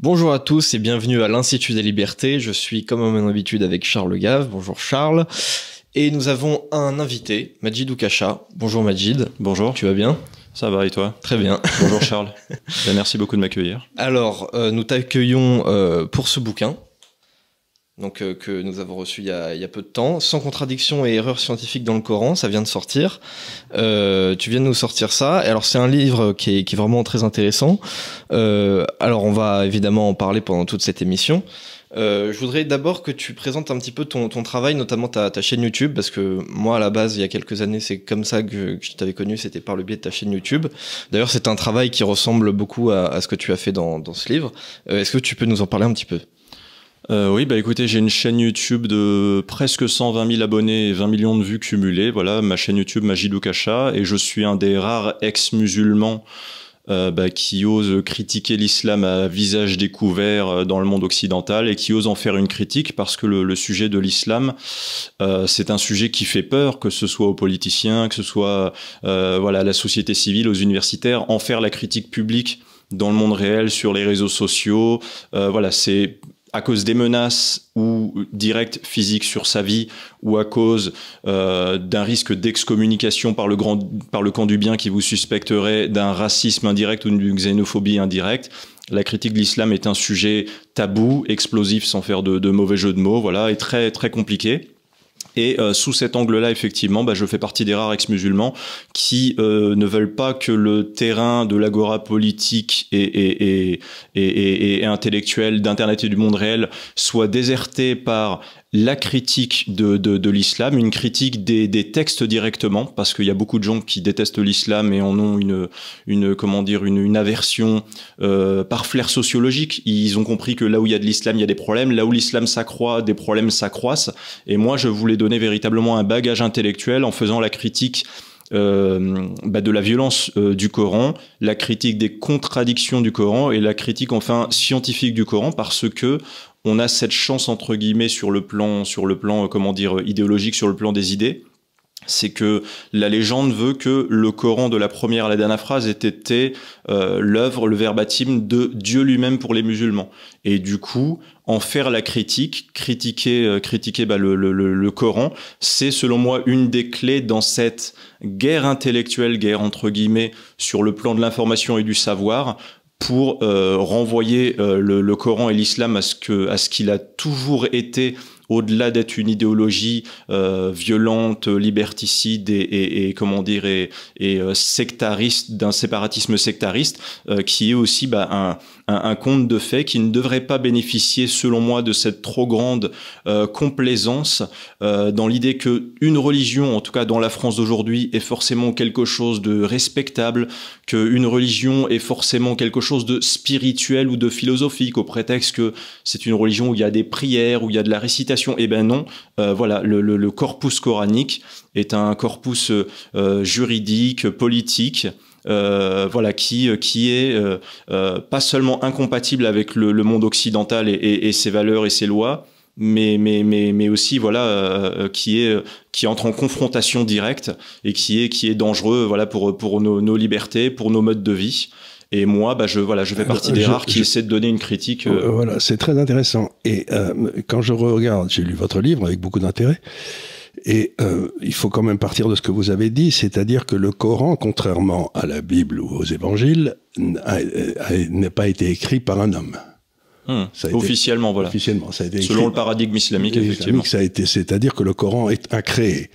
Bonjour à tous et bienvenue à l'Institut des Libertés. Je suis comme à mon habitude avec Charles Gave. Bonjour Charles. Et nous avons un invité, Majid Oukacha. Bonjour Majid. Bonjour. Tu vas bien? Ça va et toi? Très bien. Bonjour Charles. Merci beaucoup de m'accueillir. Alors, nous t'accueillons pour ce bouquin. Donc, que nous avons reçu il y a peu de temps. Sans contradiction et erreurs scientifiques dans le Coran, ça vient de sortir. Tu viens de nous sortir ça. Et alors, c'est un livre qui est vraiment très intéressant. Alors, on va évidemment en parler pendant toute cette émission. Je voudrais d'abord que tu présentes un petit peu ton travail, notamment ta chaîne YouTube, parce que moi, à la base, il y a quelques années, c'est comme ça que je t'avais connu, c'était par le biais de ta chaîne YouTube. D'ailleurs, c'est un travail qui ressemble beaucoup à ce que tu as fait dans ce livre. Est-ce que tu peux nous en parler un petit peu ? Oui, écoutez, j'ai une chaîne YouTube de presque 120 000 abonnés et 20 millions de vues cumulées. Voilà, ma chaîne YouTube Majid Oukacha, et je suis un des rares ex-musulmans qui ose critiquer l'islam à visage découvert dans le monde occidental et qui ose en faire une critique, parce que le sujet de l'islam, c'est un sujet qui fait peur, que ce soit aux politiciens, que ce soit à la société civile, aux universitaires. En faire la critique publique dans le monde réel, sur les réseaux sociaux, c'est à cause des menaces ou directes physiques sur sa vie, ou à cause d'un risque d'excommunication par le camp du bien qui vous suspecterait d'un racisme indirect ou d'une xénophobie indirecte. La critique de l'islam est un sujet tabou, explosif, sans faire de mauvais jeu de mots, et très, très compliqué. Et sous cet angle-là, effectivement, je fais partie des rares ex-musulmans qui ne veulent pas que le terrain de l'agora politique et intellectuel d'Internet et du monde réel soit déserté par la critique de l'islam, une critique des textes directement, parce qu'il y a beaucoup de gens qui détestent l'islam et en ont une aversion par flair sociologique. Ils ont compris que là où il y a de l'islam, il y a des problèmes. Là où l'islam s'accroît, des problèmes s'accroissent. Et moi, je voulais donner véritablement un bagage intellectuel en faisant la critique de la violence du Coran, la critique des contradictions du Coran et la critique enfin scientifique du Coran, parce que on a cette chance entre guillemets sur le plan idéologique, sur le plan des idées. C'est que la légende veut que le Coran, de la première à la dernière phrase, ait été l'œuvre, le verbatim de Dieu lui-même pour les musulmans. Et du coup, en faire la critiquer le Coran, c'est selon moi une des clés dans cette guerre intellectuelle, guerre entre guillemets, sur le plan de l'information et du savoir, pour renvoyer le Coran et l'islam à ce qu'il a toujours été, au-delà d'être une idéologie violente, liberticide et sectariste, d'un séparatisme sectariste, qui est aussi un conte de fait qui ne devrait pas bénéficier, selon moi, de cette trop grande complaisance, dans l'idée que une religion, en tout cas dans la France d'aujourd'hui, est forcément quelque chose de respectable, qu'une religion est forcément quelque chose de spirituel ou de philosophique, au prétexte que c'est une religion où il y a des prières, où il y a de la récitation. Eh ben non, le corpus coranique est un corpus juridique, politique, qui est pas seulement incompatible avec le monde occidental et ses valeurs et ses lois, mais aussi qui entre en confrontation directe et qui est dangereux pour nos libertés, pour nos modes de vie. Et moi, je fais partie des rares qui essaient de donner une critique. Voilà, c'est très intéressant. Et quand je regarde, j'ai lu votre livre avec beaucoup d'intérêt, et il faut quand même partir de ce que vous avez dit, c'est-à-dire que le Coran, contrairement à la Bible ou aux évangiles, n'a pas été écrit par un homme. Officiellement, voilà. Officiellement, ça a été écrit selon le paradigme islamique, effectivement. C'est-à-dire que le Coran est incréé.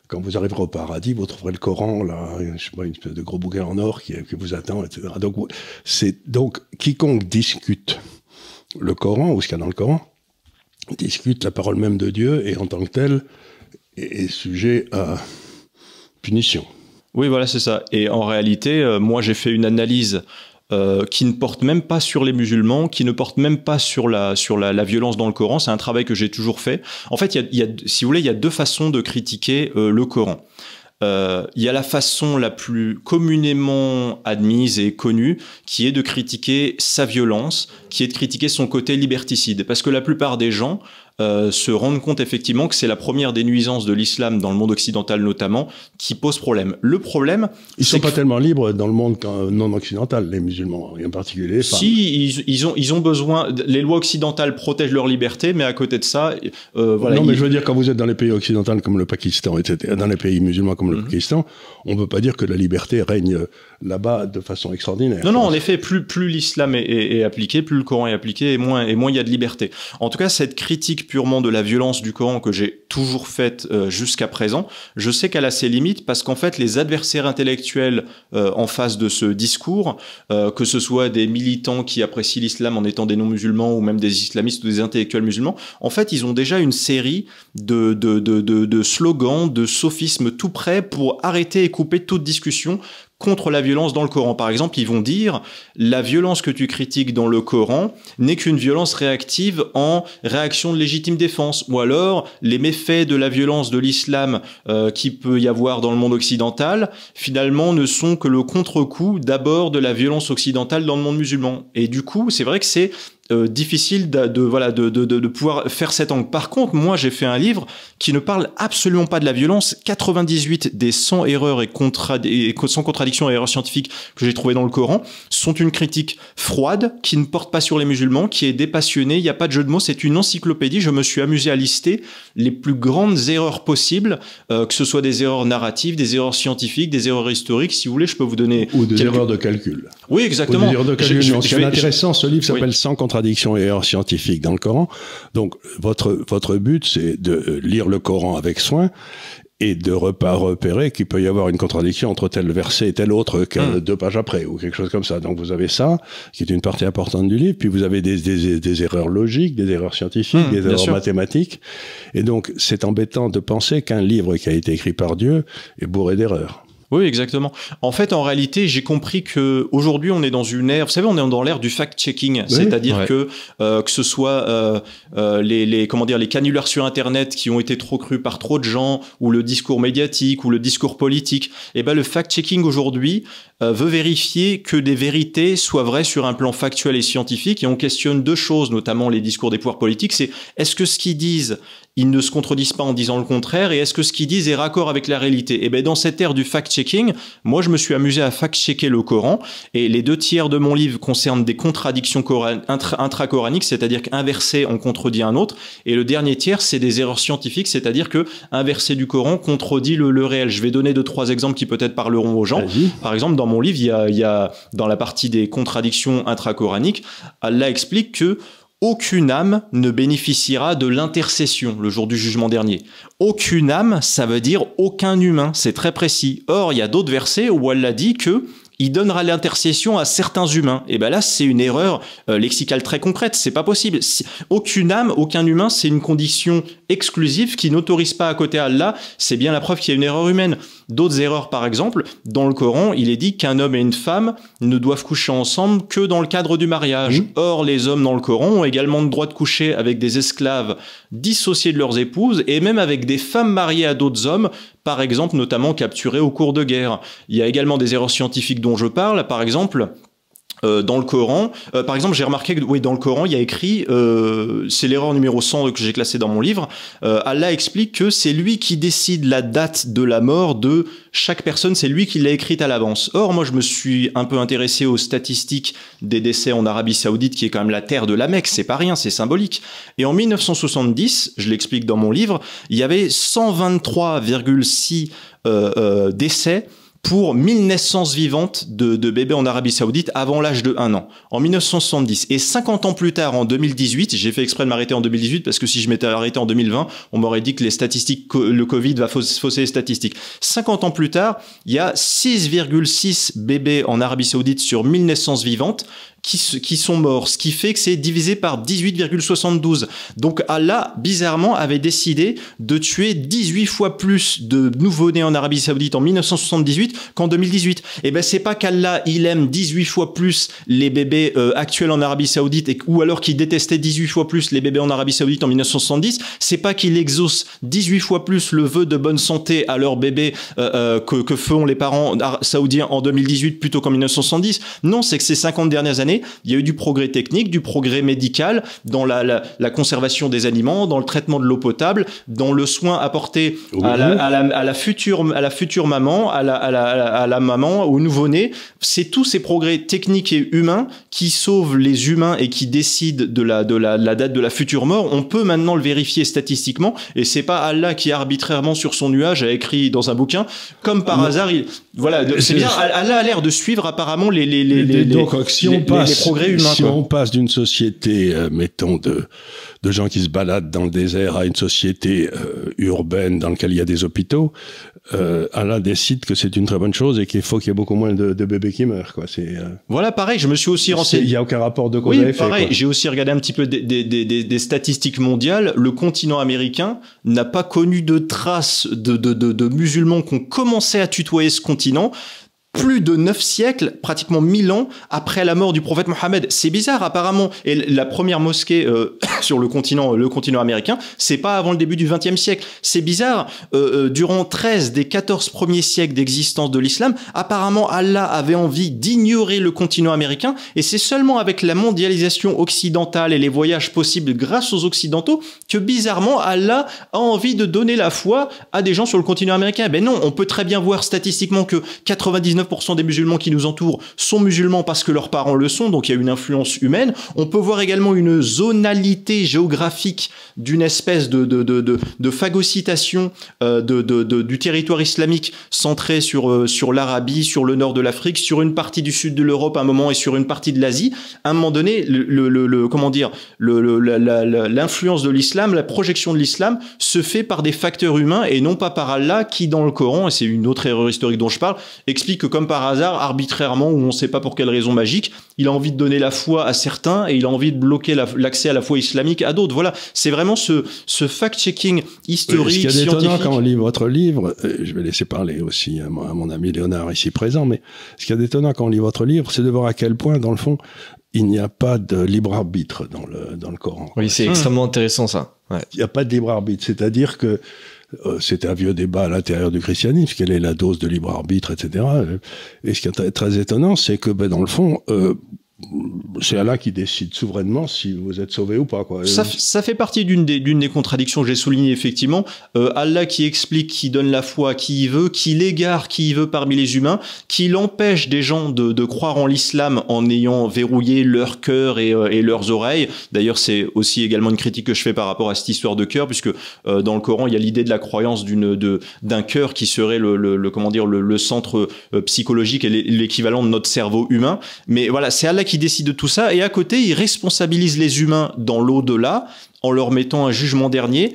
Quand vous arriverez au paradis, vous trouverez le Coran, là, je sais pas, une espèce de gros bouquin en or qui vous attend, etc. Donc, quiconque discute le Coran, ou ce qu'il y a dans le Coran, discute la parole même de Dieu, et en tant que tel, est sujet à punition. Oui, voilà, c'est ça. Et en réalité, moi, j'ai fait une analyse qui ne porte même pas sur les musulmans, qui ne porte même pas sur la violence dans le Coran. C'est un travail que j'ai toujours fait. En fait, si vous voulez, il y a deux façons de critiquer le Coran. Il y a la façon la plus communément admise et connue, qui est de critiquer sa violence, qui est de critiquer son côté liberticide. Parce que la plupart des gens se rendent compte effectivement que c'est la première des nuisances de l'islam dans le monde occidental notamment qui pose problème. Le problème, ils sont pas tellement libres dans le monde non occidental, les musulmans, et en particulier les femmes. Si, ils ont besoin. Les lois occidentales protègent leur liberté, mais à côté de ça, voilà. Non, mais je veux dire, quand vous êtes dans les pays occidentaux comme le Pakistan, etc., dans les pays musulmans comme le Pakistan, on peut pas dire que la liberté règne là-bas de façon extraordinaire. Non, en effet, plus l'islam est appliqué, plus le Coran est appliqué, et moins il y a de liberté. En tout cas, cette critique purement de la violence du Coran que j'ai toujours faite jusqu'à présent, je sais qu'elle a ses limites parce qu'en fait, les adversaires intellectuels en face de ce discours, que ce soit des militants qui apprécient l'islam en étant des non-musulmans ou même des islamistes ou des intellectuels musulmans, en fait, ils ont déjà une série de slogans, de sophismes tout prêts pour arrêter et couper toute discussion contre la violence dans le Coran. Par exemple, ils vont dire la violence que tu critiques dans le Coran n'est qu'une violence réactive en réaction de légitime défense. Ou alors, les méfaits de la violence de l'islam qui peut y avoir dans le monde occidental, finalement, ne sont que le contre-coup d'abord de la violence occidentale dans le monde musulman. Et du coup, c'est vrai que c'est difficile de pouvoir faire cet angle. Par contre, moi, j'ai fait un livre qui ne parle absolument pas de la violence. 98 des 100 erreurs et 100 contradictions et erreurs scientifiques que j'ai trouvées dans le Coran sont une critique froide qui ne porte pas sur les musulmans, qui est dépassionnée. Il n'y a pas de jeu de mots. C'est une encyclopédie. Je me suis amusé à lister les plus grandes erreurs possibles, que ce soit des erreurs narratives, des erreurs scientifiques, des erreurs historiques. Si vous voulez, je peux vous donner... Ou des erreurs de calcul. Oui, exactement. Ou des erreurs de calcul. C'est intéressant. Ce livre s'appelle 100 contradictions et erreurs scientifiques dans le Coran. Donc, votre but, c'est de lire le Coran avec soin et de repérer qu'il peut y avoir une contradiction entre tel verset et tel autre 2 pages après, ou quelque chose comme ça. Donc, vous avez ça, qui est une partie importante du livre, puis vous avez des erreurs logiques, des erreurs scientifiques, des erreurs mathématiques. Et donc, c'est embêtant de penser qu'un livre qui a été écrit par Dieu est bourré d'erreurs. Oui, exactement. En fait, en réalité, j'ai compris que aujourd'hui, on est dans une ère. Vous savez, on est dans l'ère du fact-checking, oui, c'est-à-dire que ce soit les canulars sur Internet qui ont été trop crus par trop de gens, ou le discours médiatique, ou le discours politique. Et ben, le fact-checking aujourd'hui veut vérifier que des vérités soient vraies sur un plan factuel et scientifique. Et on questionne 2 choses, notamment les discours des pouvoirs politiques. C'est est-ce que ce qu'ils disent, ils ne se contredisent pas en disant le contraire, et est-ce que ce qu'ils disent est raccord avec la réalité? Et ben, dans cette ère du fact-checking, moi, je me suis amusé à fact-checker le Coran, et les 2 tiers de mon livre concernent des contradictions intracoraniques, c'est-à-dire qu'un verset en contredit un autre, et le dernier tiers, c'est des erreurs scientifiques, c'est-à-dire que un verset du Coran contredit le réel. Je vais donner 2-3 exemples qui peut-être parleront aux gens. Par exemple, dans mon livre, il y a dans la partie des contradictions intracoraniques, Allah explique que aucune âme ne bénéficiera de l'intercession le jour du jugement dernier. Aucune âme, ça veut dire aucun humain, c'est très précis. Or, il y a d'autres versets où Allah dit que il donnera l'intercession à certains humains. Et ben là, c'est une erreur lexicale très concrète. C'est pas possible. Aucune âme, aucun humain, c'est une condition exclusive qui n'autorise pas à côté Allah. C'est bien la preuve qu'il y a une erreur humaine. D'autres erreurs, par exemple, dans le Coran, il est dit qu'un homme et une femme ne doivent coucher ensemble que dans le cadre du mariage. Or, les hommes dans le Coran ont également le droit de coucher avec des esclaves dissociés de leurs épouses et même avec des femmes mariées à d'autres hommes, par exemple, notamment capturés au cours de guerre. Il y a également des erreurs scientifiques dont je parle, par exemple... dans le Coran, par exemple, j'ai remarqué que oui, dans le Coran, il y a écrit, c'est l'erreur numéro 100 que j'ai classée dans mon livre, Allah explique que c'est lui qui décide la date de la mort de chaque personne, c'est lui qui l'a écrite à l'avance. Or, moi, je me suis un peu intéressé aux statistiques des décès en Arabie Saoudite, qui est quand même la terre de la Mecque, c'est pas rien, c'est symbolique. Et en 1970, je l'explique dans mon livre, il y avait 123,6 décès pour 1000 naissances vivantes de bébés en Arabie Saoudite avant l'âge de 1 an, en 1970. Et 50 ans plus tard, en 2018, j'ai fait exprès de m'arrêter en 2018 parce que si je m'étais arrêté en 2020, on m'aurait dit que les statistiques, le Covid va fausser les statistiques. 50 ans plus tard, il y a 6,6 bébés en Arabie Saoudite sur 1000 naissances vivantes qui sont morts, ce qui fait que c'est divisé par 18,72. Donc Allah, bizarrement, avait décidé de tuer 18 fois plus de nouveau-nés en Arabie Saoudite en 1978 qu'en 2018. Et ben c'est pas qu'Allah, il aime 18 fois plus les bébés actuels en Arabie Saoudite, ou alors qu'il détestait 18 fois plus les bébés en Arabie Saoudite en 1970, c'est pas qu'il exauce 18 fois plus le vœu de bonne santé à leurs bébés que font les parents saoudiens en 2018 plutôt qu'en 1970. Non, c'est que ces 50 dernières années, années, il y a eu du progrès technique, du progrès médical dans la conservation des aliments, dans le traitement de l'eau potable, dans le soin apporté à la future maman, à la maman, au nouveau-né. C'est tous ces progrès techniques et humains qui sauvent les humains et qui décident de la date de la future mort. On peut maintenant le vérifier statistiquement, et c'est pas Allah qui arbitrairement sur son nuage a écrit dans un bouquin, comme par hasard. C'est bien. Allah a l'air de suivre apparemment les progrès humains. Si on passe d'une société, mettons, de gens qui se baladent dans le désert à une société urbaine dans laquelle il y a des hôpitaux, Allah décide que c'est une très bonne chose et qu'il faut qu'il y ait beaucoup moins de bébés qui meurent, quoi. Voilà, pareil, je me suis aussi renseigné. Il n'y a aucun rapport de cause à effet. Pareil, j'ai aussi regardé un petit peu des statistiques mondiales. Le continent américain n'a pas connu de traces de musulmans qui ont commencé à tutoyer ce continent plus de 9 siècles, pratiquement 1000 ans après la mort du prophète Mohammed. C'est bizarre, apparemment. Et la première mosquée sur le continent américain, c'est pas avant le début du XXe siècle. C'est bizarre. Durant 13 des 14 premiers siècles d'existence de l'islam, apparemment Allah avait envie d'ignorer le continent américain, et c'est seulement avec la mondialisation occidentale et les voyages possibles grâce aux occidentaux que bizarrement Allah a envie de donner la foi à des gens sur le continent américain. Ben non, on peut très bien voir statistiquement que 99% des musulmans qui nous entourent sont musulmans parce que leurs parents le sont, donc il y a une influence humaine. On peut voir également une zonalité géographique d'une espèce de phagocytation du territoire islamique centré sur l'Arabie, sur le nord de l'Afrique, sur une partie du sud de l'Europe à un moment et sur une partie de l'Asie. À un moment donné, l'influence de l'islam, la projection de l'islam se fait par des facteurs humains et non pas par Allah qui, dans le Coran, et c'est une autre erreur historique dont je parle, explique que comme par hasard, arbitrairement, ou on ne sait pas pour quelle raison magique, il a envie de donner la foi à certains et il a envie de bloquer l'accès à la foi islamique à d'autres. Voilà, c'est vraiment ce fact-checking historique, scientifique. Ce qui est étonnant quand on lit votre livre, je vais laisser parler aussi à mon ami Léonard ici présent, mais ce qui est étonnant quand on lit votre livre, c'est de voir à quel point, dans le fond, il n'y a pas de libre arbitre dans le Coran. Oui, c'est extrêmement intéressant ça. Ouais. Il n'y a pas de libre arbitre, c'est-à-dire que c'était un vieux débat à l'intérieur du christianisme, quelle est la dose de libre arbitre, etc. Et ce qui est très étonnant, c'est que dans le fond, c'est Allah qui décide souverainement si vous êtes sauvé ou pas, quoi. Ça fait partie d'une des contradictions que j'ai soulignées, effectivement. Allah qui explique, qui donne la foi à qui il veut, qui l'égare qui il veut parmi les humains, qui l'empêche des gens de croire en l'islam en ayant verrouillé leur cœur et leurs oreilles. D'ailleurs, c'est aussi également une critique que je fais par rapport à cette histoire de cœur, puisque dans le Coran, il y a l'idée de la croyance d'un cœur qui serait le centre psychologique et l'équivalent de notre cerveau humain. Mais voilà, c'est Allah qui décide de tout ça, et à côté, il responsabilise les humains dans l'au-delà en leur mettant un jugement dernier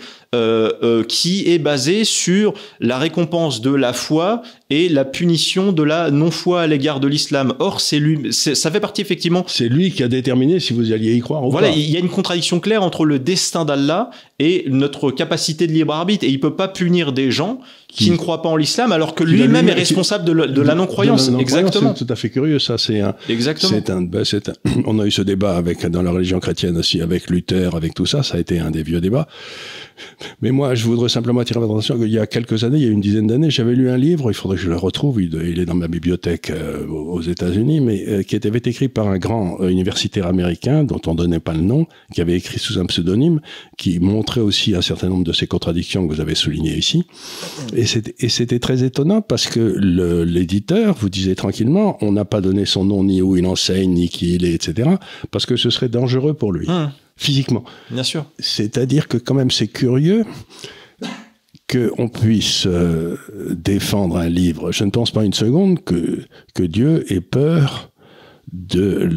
qui est basé sur la récompense de la foi et la punition de la non-foi à l'égard de l'islam. Or, ça fait partie effectivement... C'est lui qui a déterminé si vous alliez y croire ou pas. Voilà, il y a une contradiction claire entre le destin d'Allah et notre capacité de libre arbitre, et il peut pas punir des gens qui ne croient pas en l'islam alors que lui-même est responsable de la non-croyance. Exactement. C'est tout à fait curieux, ça. Exactement. On a eu ce débat dans la religion chrétienne aussi, avec Luther, avec tout ça. Ça a été un des vieux débats. Mais moi, je voudrais simplement attirer votre attention qu'il y a quelques années, il y a une dizaine d'années, j'avais lu un livre, il faudrait que je le retrouve, il est dans ma bibliothèque aux États-Unis, mais qui avait été écrit par un grand universitaire américain, dont on donnait pas le nom, qui avait écrit sous un pseudonyme, qui montrait aussi un certain nombre de ces contradictions que vous avez soulignées ici. Et c'était très étonnant parce que l'éditeur vous disait tranquillement, on n'a pas donné son nom, ni où il enseigne, ni qui il est, etc., parce que ce serait dangereux pour lui. Physiquement. Bien sûr. C'est-à-dire que quand même c'est curieux qu'on puisse défendre un livre. Je ne pense pas une seconde que Dieu ait peur de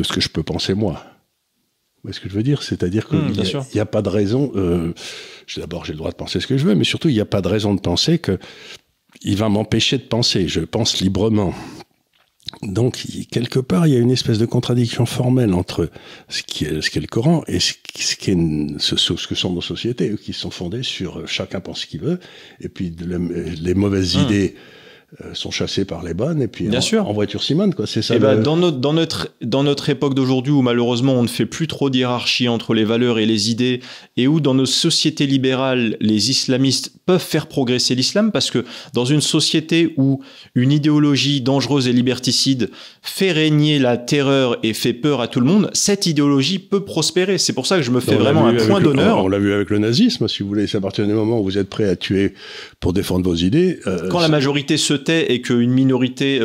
ce que je peux penser moi. Vous voyez ce que je veux dire? C'est-à-dire qu'il n'y a pas de raison... D'abord, j'ai le droit de penser ce que je veux, mais surtout, il n'y a pas de raison de penser qu'il va m'empêcher de penser. Je pense librement. Donc, quelque part, il y a une espèce de contradiction formelle entre ce qu'est le Coran et ce que sont nos sociétés, qui sont fondées sur chacun pense ce qu'il veut, et puis les mauvaises idées sont chassés par les bonnes et puis Bien sûr. En voiture Simone, quoi. C'est ça. Et dans notre époque d'aujourd'hui où malheureusement on ne fait plus trop d'hiérarchie entre les valeurs et les idées, et où dans nos sociétés libérales les islamistes peuvent faire progresser l'islam, parce que dans une société où une idéologie dangereuse et liberticide fait régner la terreur et fait peur à tout le monde, cette idéologie peut prospérer. C'est pour ça que je me fais vraiment un point d'honneur. On l'a vu avec le nazisme, si vous voulez. C'est à partir du moment où vous êtes prêt à tuer pour défendre vos idées. Quand la majorité se tait et qu'une minorité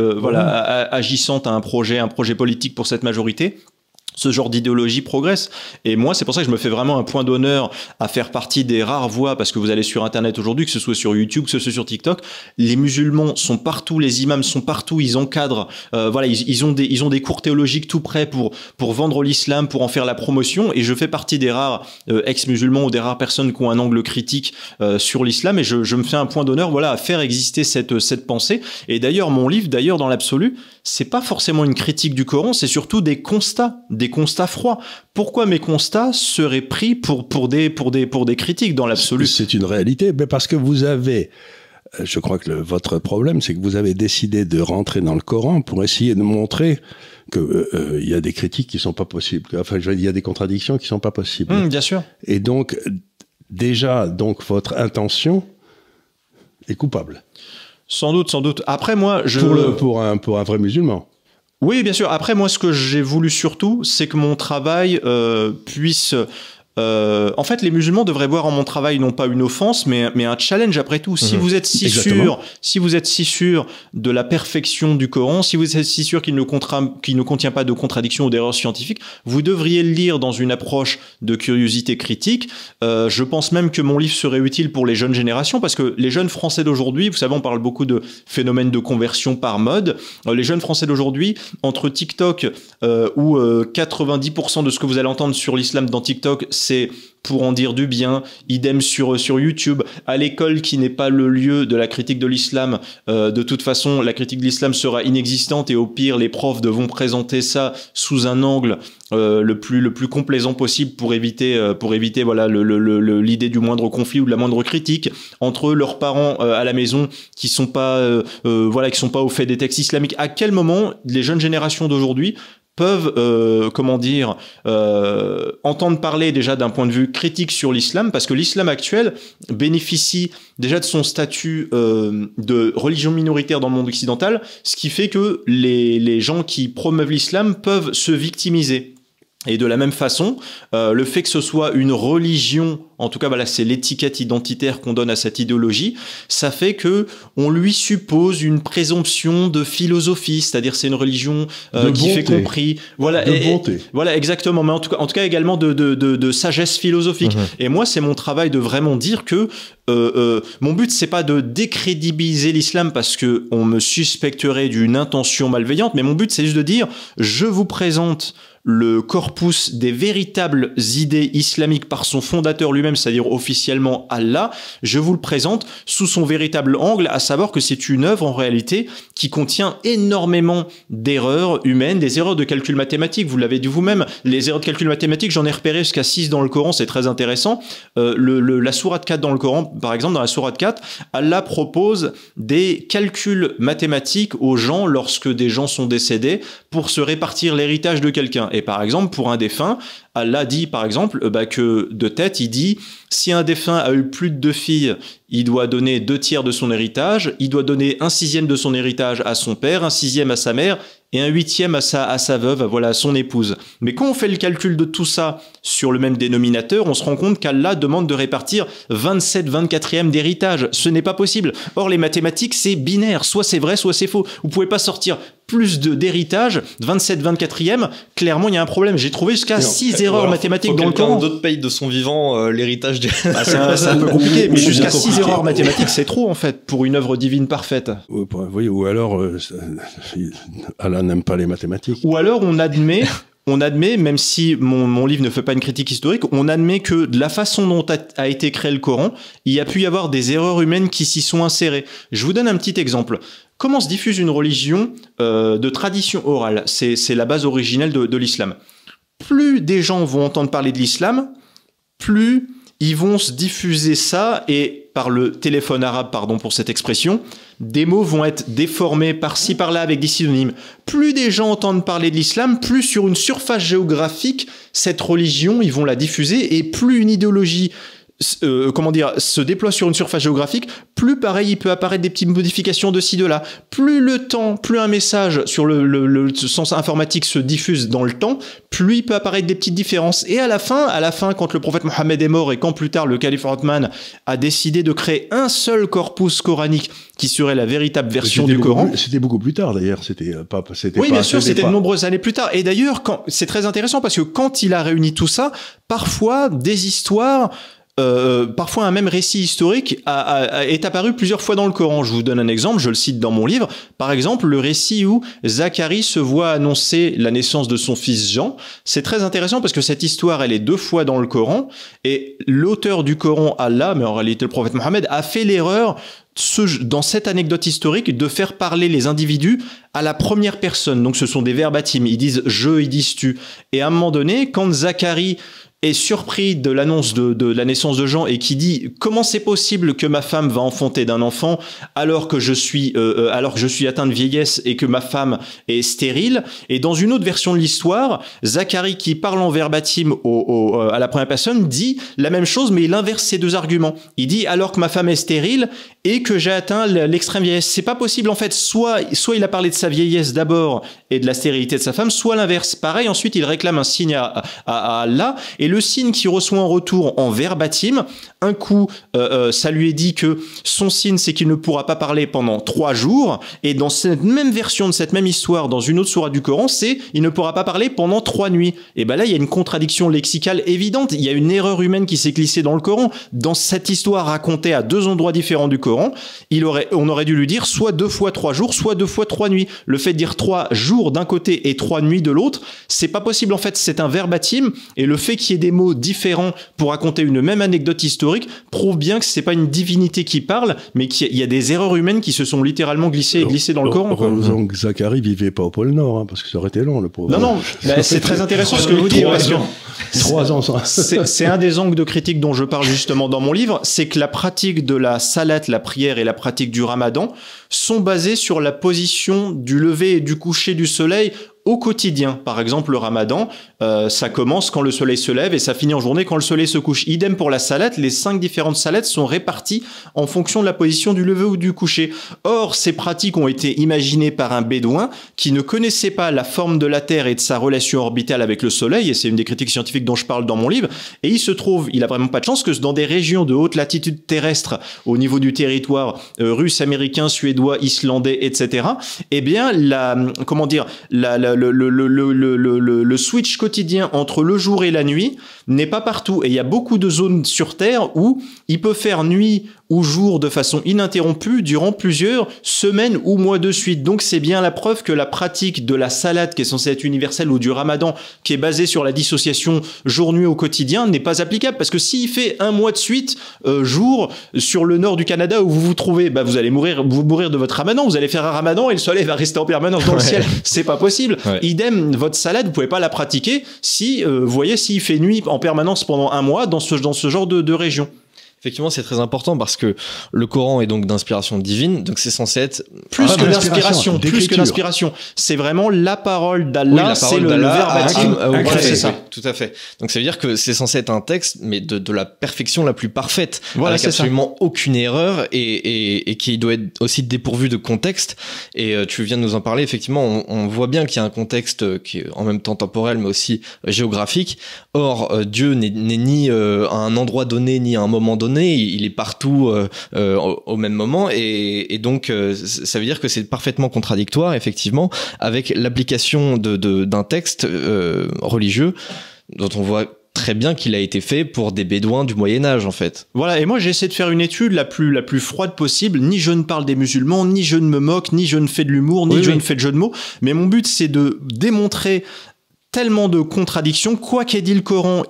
agissante a un projet politique pour cette majorité, ce genre d'idéologie progresse. Et moi, c'est pour ça que je me fais vraiment un point d'honneur à faire partie des rares voix, parce que vous allez sur Internet aujourd'hui, que ce soit sur YouTube, que ce soit sur TikTok, les musulmans sont partout, les imams sont partout, ils encadrent, ils ont des cours théologiques tout prêts pour vendre l'islam, pour en faire la promotion, et je fais partie des rares ex-musulmans ou des rares personnes qui ont un angle critique sur l'islam, et je me fais un point d'honneur, à faire exister cette pensée. Et d'ailleurs, mon livre, dans l'absolu, c'est pas forcément une critique du Coran, c'est surtout des constats froids. Pourquoi mes constats seraient pris pour des critiques dans l'absolu? C'est une réalité, mais parce que vous avez, je crois que votre problème, c'est que vous avez décidé de rentrer dans le Coran pour essayer de montrer que il y a des critiques qui sont pas possibles. Enfin, il y a des contradictions qui sont pas possibles. Bien sûr. Et donc, votre intention est coupable. Sans doute. Après, moi, pour un vrai musulman. Oui, bien sûr. Après, moi, ce que j'ai voulu surtout, c'est que mon travail puisse... en fait, les musulmans devraient voir en mon travail non pas une offense, mais un challenge après tout. Si vous êtes si sûr de la perfection du Coran, si vous êtes si sûr qu'il ne contient pas de contradictions ou d'erreurs scientifiques, vous devriez le lire dans une approche de curiosité critique. Je pense même que mon livre serait utile pour les jeunes générations, parce que les jeunes Français d'aujourd'hui, vous savez, on parle beaucoup de phénomènes de conversion par mode. Les jeunes Français d'aujourd'hui, entre TikTok où 90% de ce que vous allez entendre sur l'islam dans TikTok, c'est pour en dire du bien, idem sur YouTube, à l'école qui n'est pas le lieu de la critique de l'islam, de toute façon la critique de l'islam sera inexistante, et au pire les profs devront présenter ça sous un angle le plus complaisant possible pour éviter l'idée du moindre conflit ou de la moindre critique entre leurs parents à la maison qui sont pas au fait des textes islamiques. À quel moment les jeunes générations d'aujourd'hui peuvent entendre parler déjà d'un point de vue critique sur l'islam, parce que l'islam actuel bénéficie déjà de son statut de religion minoritaire dans le monde occidental, ce qui fait que les gens qui promeuvent l'islam peuvent se victimiser. Et de la même façon, le fait que ce soit une religion, en tout cas c'est l'étiquette identitaire qu'on donne à cette idéologie, ça fait que on lui suppose une présomption de philosophie, c'est-à-dire c'est une religion qui fait compris, bonté. Voilà, exactement, mais en tout cas également de sagesse philosophique. Et moi, c'est mon travail de vraiment dire que mon but, c'est pas de décrédibiliser l'islam parce que on me suspecterait d'une intention malveillante, mais mon but, c'est juste de dire, je vous présente le corpus des véritables idées islamiques par son fondateur lui-même, c'est-à-dire officiellement Allah. Je vous le présente sous son véritable angle, à savoir que c'est une œuvre en réalité qui contient énormément d'erreurs humaines, des erreurs de calcul mathématique. Vous l'avez dit vous-même, les erreurs de calcul mathématique, j'en ai repéré jusqu'à 6 dans le Coran, c'est très intéressant. La sourate 4 dans le Coran, par exemple, dans la sourate 4, Allah propose des calculs mathématiques aux gens lorsque des gens sont décédés pour se répartir l'héritage de quelqu'un. Et par exemple, pour un défunt, Allah dit par exemple que de tête, il dit si un défunt a eu plus de 2 filles, il doit donner 2/3 de son héritage, il doit donner 1/6 de son héritage à son père, 1/6 à sa mère et 1/8 à sa veuve, à son épouse. Mais quand on fait le calcul de tout ça sur le même dénominateur, on se rend compte qu'Allah demande de répartir 27/24 d'héritage. Ce n'est pas possible. Or, les mathématiques, c'est binaire. Soit c'est vrai, soit c'est faux. Vous pouvez pas sortir plus d'héritage, 27/24, clairement il y a un problème. J'ai trouvé jusqu'à 6 erreurs mathématiques dans le Coran. D'autres paye de son vivant l'héritage du... c'est un peu compliqué, mais jusqu'à 6 erreurs mathématiques, c'est trop en fait pour une œuvre divine parfaite. Oui, ou alors Allah n'aime pas les mathématiques. Ou alors on admet, même si mon livre ne fait pas une critique historique, on admet que de la façon dont a été créé le Coran, il y a pu y avoir des erreurs humaines qui s'y sont insérées. Je vous donne un petit exemple. Comment se diffuse une religion de tradition orale? C'est la base originelle de l'islam. Plus des gens vont entendre parler de l'islam, plus ils vont se diffuser ça, et par le téléphone arabe, pardon pour cette expression, des mots vont être déformés par-ci par-là avec des synonymes. Plus des gens entendent parler de l'islam, plus sur une surface géographique, cette religion, ils vont la diffuser, et plus une idéologie se déploie sur une surface géographique, plus pareil, il peut apparaître des petites modifications de ci, de là. Plus le temps, plus un message sur le sens informatique se diffuse dans le temps, plus il peut apparaître des petites différences. Et à la fin, quand le prophète Mohammed est mort et quand plus tard le calife Othman a décidé de créer un seul corpus coranique qui serait la véritable version du Coran. C'était beaucoup plus tard d'ailleurs, Oui, bien sûr, c'était de nombreuses années plus tard. Et d'ailleurs, c'est très intéressant parce que quand il a réuni tout ça, parfois des histoires, parfois un même récit historique est apparu plusieurs fois dans le Coran. Je vous donne un exemple, je le cite dans mon livre. Par exemple, le récit où Zacharie se voit annoncer la naissance de son fils Jean. C'est très intéressant parce que cette histoire, elle est 2 fois dans le Coran. Et l'auteur du Coran, Allah, mais en réalité le prophète Mohammed, a fait l'erreur dans cette anecdote historique de faire parler les individus à la première personne. Donc ce sont des verbatims. Ils disent « je », ils disent « tu ». Et à un moment donné, quand Zacharie est surpris de l'annonce de la naissance de Jean et qui dit comment c'est possible que ma femme va enfanter d'un enfant alors que je suis atteint de vieillesse et que ma femme est stérile. Et dans une autre version de l'histoire, Zacharie, qui parle en verbatim à la première personne, dit la même chose, mais il inverse ces 2 arguments. Il dit alors que ma femme est stérile et que j'ai atteint l'extrême vieillesse. C'est pas possible en fait. Soit il a parlé de sa vieillesse d'abord et de la stérilité de sa femme, soit l'inverse. Pareil, ensuite il réclame un signe à Allah, et le signe qu'il reçoit en retour en verbatim, un coup ça lui est dit que son signe c'est qu'il ne pourra pas parler pendant 3 jours, et dans cette même version de cette même histoire, dans une autre sourate du Coran, c'est il ne pourra pas parler pendant 3 nuits. Et ben là il y a une contradiction lexicale évidente, il y a une erreur humaine qui s'est glissée dans le Coran. Dans cette histoire racontée à 2 endroits différents du Coran, on aurait dû lui dire soit 2 fois 3 jours, soit 2 fois 3 nuits. Le fait de dire 3 jours d'un côté et 3 nuits de l'autre, c'est pas possible en fait, c'est un verbatim, et le fait qu'il y ait des mots différents pour raconter une même anecdote historique prouve bien que c'est pas une divinité qui parle, mais qu'il y a des erreurs humaines qui se sont littéralement glissées dans le Coran. Heureusement que Zacharie vivait pas au pôle Nord, hein, parce que ça aurait été long, le pauvre. Non, c'est très intéressant ce que vous dites. 3 ans. C'est un des angles de critique dont je parle justement dans mon livre, c'est que la pratique de la salat, la prière, et la pratique du ramadan sont basées sur la position du lever et du coucher du soleil au quotidien. Par exemple, le ramadan, ça commence quand le soleil se lève et ça finit en journée quand le soleil se couche. Idem pour la salat, les 5 différentes salats sont réparties en fonction de la position du lever ou du coucher. Or, ces pratiques ont été imaginées par un bédouin qui ne connaissait pas la forme de la Terre et de sa relation orbitale avec le soleil, et c'est une des critiques scientifiques dont je parle dans mon livre, et il a vraiment pas de chance que dans des régions de haute latitude terrestre, au niveau du territoire russe, américain, suédois, islandais, etc., eh bien, le switch quotidien entre le jour et la nuit n'est pas partout. Et il y a beaucoup de zones sur Terre où il peut faire nuit ou jour de façon ininterrompue durant plusieurs semaines ou mois de suite. Donc c'est bien la preuve que la pratique de la salade, qui est censée être universelle, ou du ramadan, qui est basée sur la dissociation jour-nuit au quotidien, n'est pas applicable. Parce que s'il fait 1 mois de suite, jour, sur le nord du Canada où vous vous trouvez, vous allez mourir de votre ramadan. Vous allez faire un ramadan et le soleil va rester en permanence dans le ciel. C'est pas possible. Ouais. Idem, votre salade, vous pouvez pas la pratiquer si, vous voyez, s'il fait nuit en permanence pendant 1 mois dans ce genre de région. Effectivement, c'est très important parce que le Coran est donc d'inspiration divine, donc c'est censé être plus que l'inspiration. C'est vraiment la parole d'Allah, c'est le verbatim. C'est ça. Tout à fait. Donc ça veut dire que c'est censé être un texte, mais de la perfection la plus parfaite, avec absolument aucune erreur et qui doit être aussi dépourvu de contexte. Et tu viens de nous en parler. Effectivement, on voit bien qu'il y a un contexte qui est en même temps temporel, mais aussi géographique. Or, Dieu n'est ni à un endroit donné, ni à un moment donné. Il est partout au même moment et donc ça veut dire que c'est parfaitement contradictoire effectivement avec l'application d'un texte religieux dont on voit très bien qu'il a été fait pour des bédouins du Moyen-Âge en fait. Voilà, et moi j'essaie de faire une étude la plus froide possible. Ni je ne parle des musulmans, ni je ne me moque, ni je ne fais de l'humour, ni je ne fais de jeu de mots, mais mon but c'est de démontrer tellement de contradictions. Quoi qu'ait dit le Coran,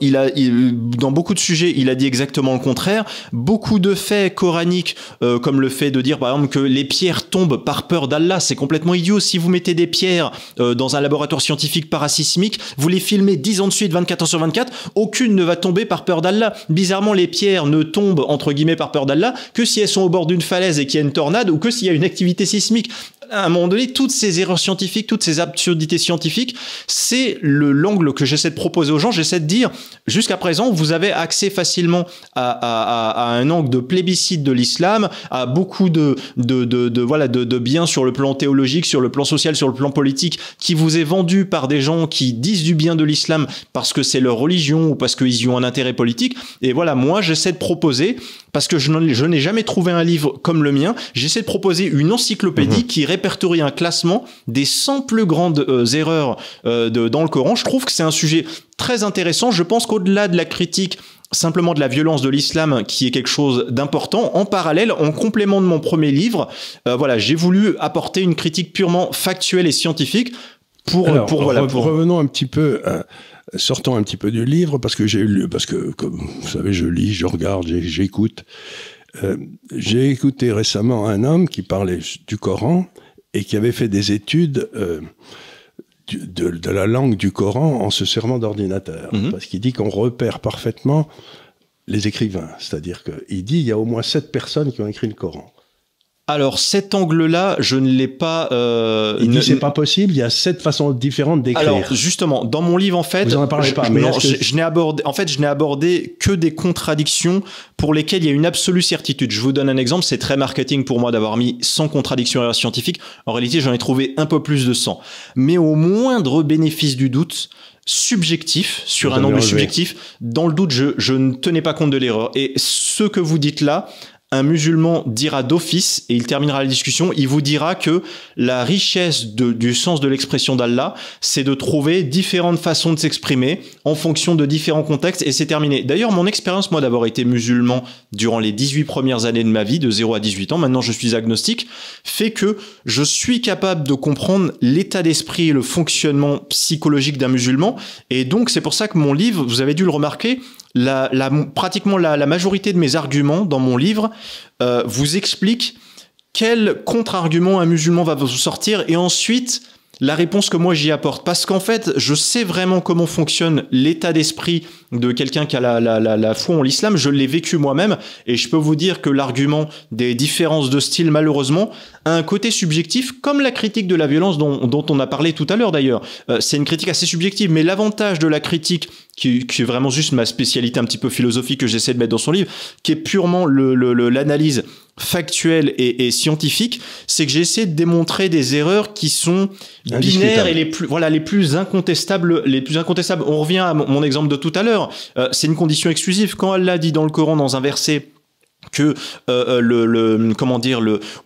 dans beaucoup de sujets, il a dit exactement le contraire. Beaucoup de faits coraniques, comme le fait de dire par exemple que les pierres tombent par peur d'Allah, c'est complètement idiot. Si vous mettez des pierres dans un laboratoire scientifique parasismique, vous les filmez 10 ans de suite, 24 heures sur 24, aucune ne va tomber par peur d'Allah. Bizarrement, les pierres ne tombent entre guillemets par peur d'Allah que si elles sont au bord d'une falaise et qu'il y a une tornade, ou que s'il y a une activité sismique. À un moment donné, toutes ces erreurs scientifiques, toutes ces absurdités scientifiques, c'est l'angle que j'essaie de proposer aux gens. J'essaie de dire, jusqu'à présent, vous avez accès facilement à un angle de plébiscite de l'islam, à beaucoup de biens sur le plan théologique, sur le plan social, sur le plan politique, qui vous est vendu par des gens qui disent du bien de l'islam parce que c'est leur religion ou parce qu'ils y ont un intérêt politique. Et voilà, moi, j'essaie de proposer, parce que je n'ai jamais trouvé un livre comme le mien, j'essaie de proposer une encyclopédie qui répertorie un classement des 100 plus grandes erreurs dans le Coran. Je trouve que c'est un sujet très intéressant. Je pense qu'au-delà de la critique simplement de la violence de l'islam, qui est quelque chose d'important, en parallèle, en complément de mon premier livre, j'ai voulu apporter une critique purement factuelle et scientifique revenons un petit peu... sortons un petit peu du livre, parce que comme vous savez, je lis, je regarde, j'écoute. J'ai écouté récemment un homme qui parlait du Coran et qui avait fait des études de la langue du Coran en se servant d'ordinateur. Parce qu'il dit qu'on repère parfaitement les écrivains. C'est-à-dire qu'il dit qu'il y a au moins 7 personnes qui ont écrit le Coran. Alors, cet angle-là, je ne l'ai pas... Il dit c'est pas possible, il y a 7 façons différentes d'écrire. Alors, justement, dans mon livre, en fait... Vous en parlez pas, mais... Non, je n'ai abordé que des contradictions pour lesquelles il y a une absolue certitude. Je vous donne un exemple, c'est très marketing pour moi d'avoir mis 100 contradictions scientifiques. En réalité, j'en ai trouvé un peu plus de 100. Mais au moindre bénéfice du doute, subjectif, sur un angle subjectif, dans le doute, je ne tenais pas compte de l'erreur. Et ce que vous dites là... Un musulman dira d'office, et il terminera la discussion, il vous dira que la richesse du sens de l'expression d'Allah, c'est de trouver différentes façons de s'exprimer en fonction de différents contextes, et c'est terminé. D'ailleurs, mon expérience, moi, d'avoir été musulman durant les 18 premières années de ma vie, de 0 à 18 ans, maintenant je suis agnostique, fait que je suis capable de comprendre l'état d'esprit et le fonctionnement psychologique d'un musulman, et donc c'est pour ça que mon livre, vous avez dû le remarquer, pratiquement la majorité de mes arguments dans mon livre vous explique quel contre-argument un musulman va vous sortir et ensuite la réponse que moi j'y apporte. Parce qu'en fait, je sais vraiment comment fonctionne l'état d'esprit de quelqu'un qui a la foi en l'islam. Je l'ai vécu moi-même et je peux vous dire que l'argument des différences de style, malheureusement, a un côté subjectif, comme la critique de la violence dont on a parlé tout à l'heure d'ailleurs. C'est une critique assez subjective, mais l'avantage de la critique, qui est vraiment juste ma spécialité un petit peu philosophique que j'essaie de mettre dans son livre, qui est purement l'analyse factuelle et scientifique, c'est que j'essaie de démontrer des erreurs qui sont binaires et les plus incontestables. On revient à mon exemple de tout à l'heure. C'est une condition exclusive. Quand Allah dit dans le Coran, dans un verset, que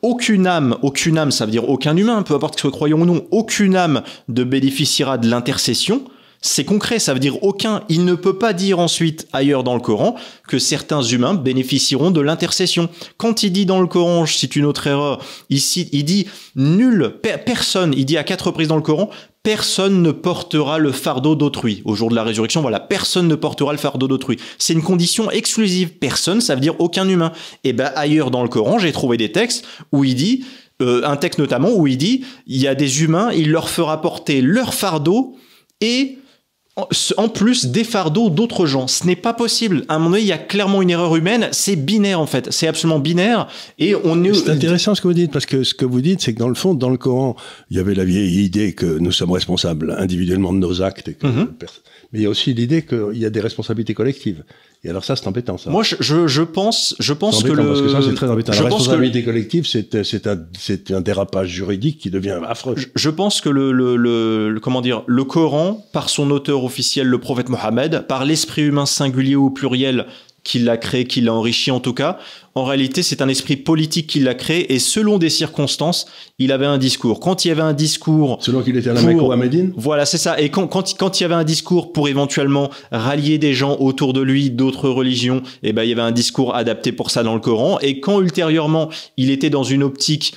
aucune âme, ça veut dire aucun humain, peu importe que ce soit croyant ou non, aucune âme ne bénéficiera de l'intercession. C'est concret, ça veut dire aucun. Il ne peut pas dire ensuite ailleurs dans le Coran que certains humains bénéficieront de l'intercession. Quand il dit dans le Coran, je cite une autre erreur, ici il dit personne, il dit à 4 reprises dans le Coran, personne ne portera le fardeau d'autrui. Au jour de la résurrection, voilà, personne ne portera le fardeau d'autrui. C'est une condition exclusive. Personne, ça veut dire aucun humain. Et ailleurs dans le Coran, j'ai trouvé des textes où il dit, un texte notamment où il dit, il y a des humains, il leur fera porter leur fardeau et en plus des fardeaux d'autres gens. Ce n'est pas possible. À un moment donné, il y a clairement une erreur humaine. C'est binaire, en fait. C'est absolument binaire. Et c'est intéressant ce que vous dites, parce que ce que vous dites, c'est que dans le fond, dans le Coran, il y avait la vieille idée que nous sommes responsables individuellement de nos actes. Et que mais il y a aussi l'idée qu'il y a des responsabilités collectives. Et alors ça, c'est embêtant, ça. Moi, je pense que parce que ça, c'est très embêtant. La responsabilité collective, c'est un dérapage juridique qui devient affreux. Je pense que le Coran, par son auteur officiel, le prophète Mohammed, par l'esprit humain singulier ou pluriel qu'il l'a créé, qu'il l'a enrichi en tout cas, en réalité, c'est un esprit politique qui l'a créé et selon des circonstances, il avait un discours. Quand il y avait un discours... Selon qu'il était à la Mecque ou à Médine. Voilà, c'est ça. Et quand il y avait un discours pour éventuellement rallier des gens autour de lui d'autres religions, eh ben, il y avait un discours adapté pour ça dans le Coran. Et quand ultérieurement, il était dans une optique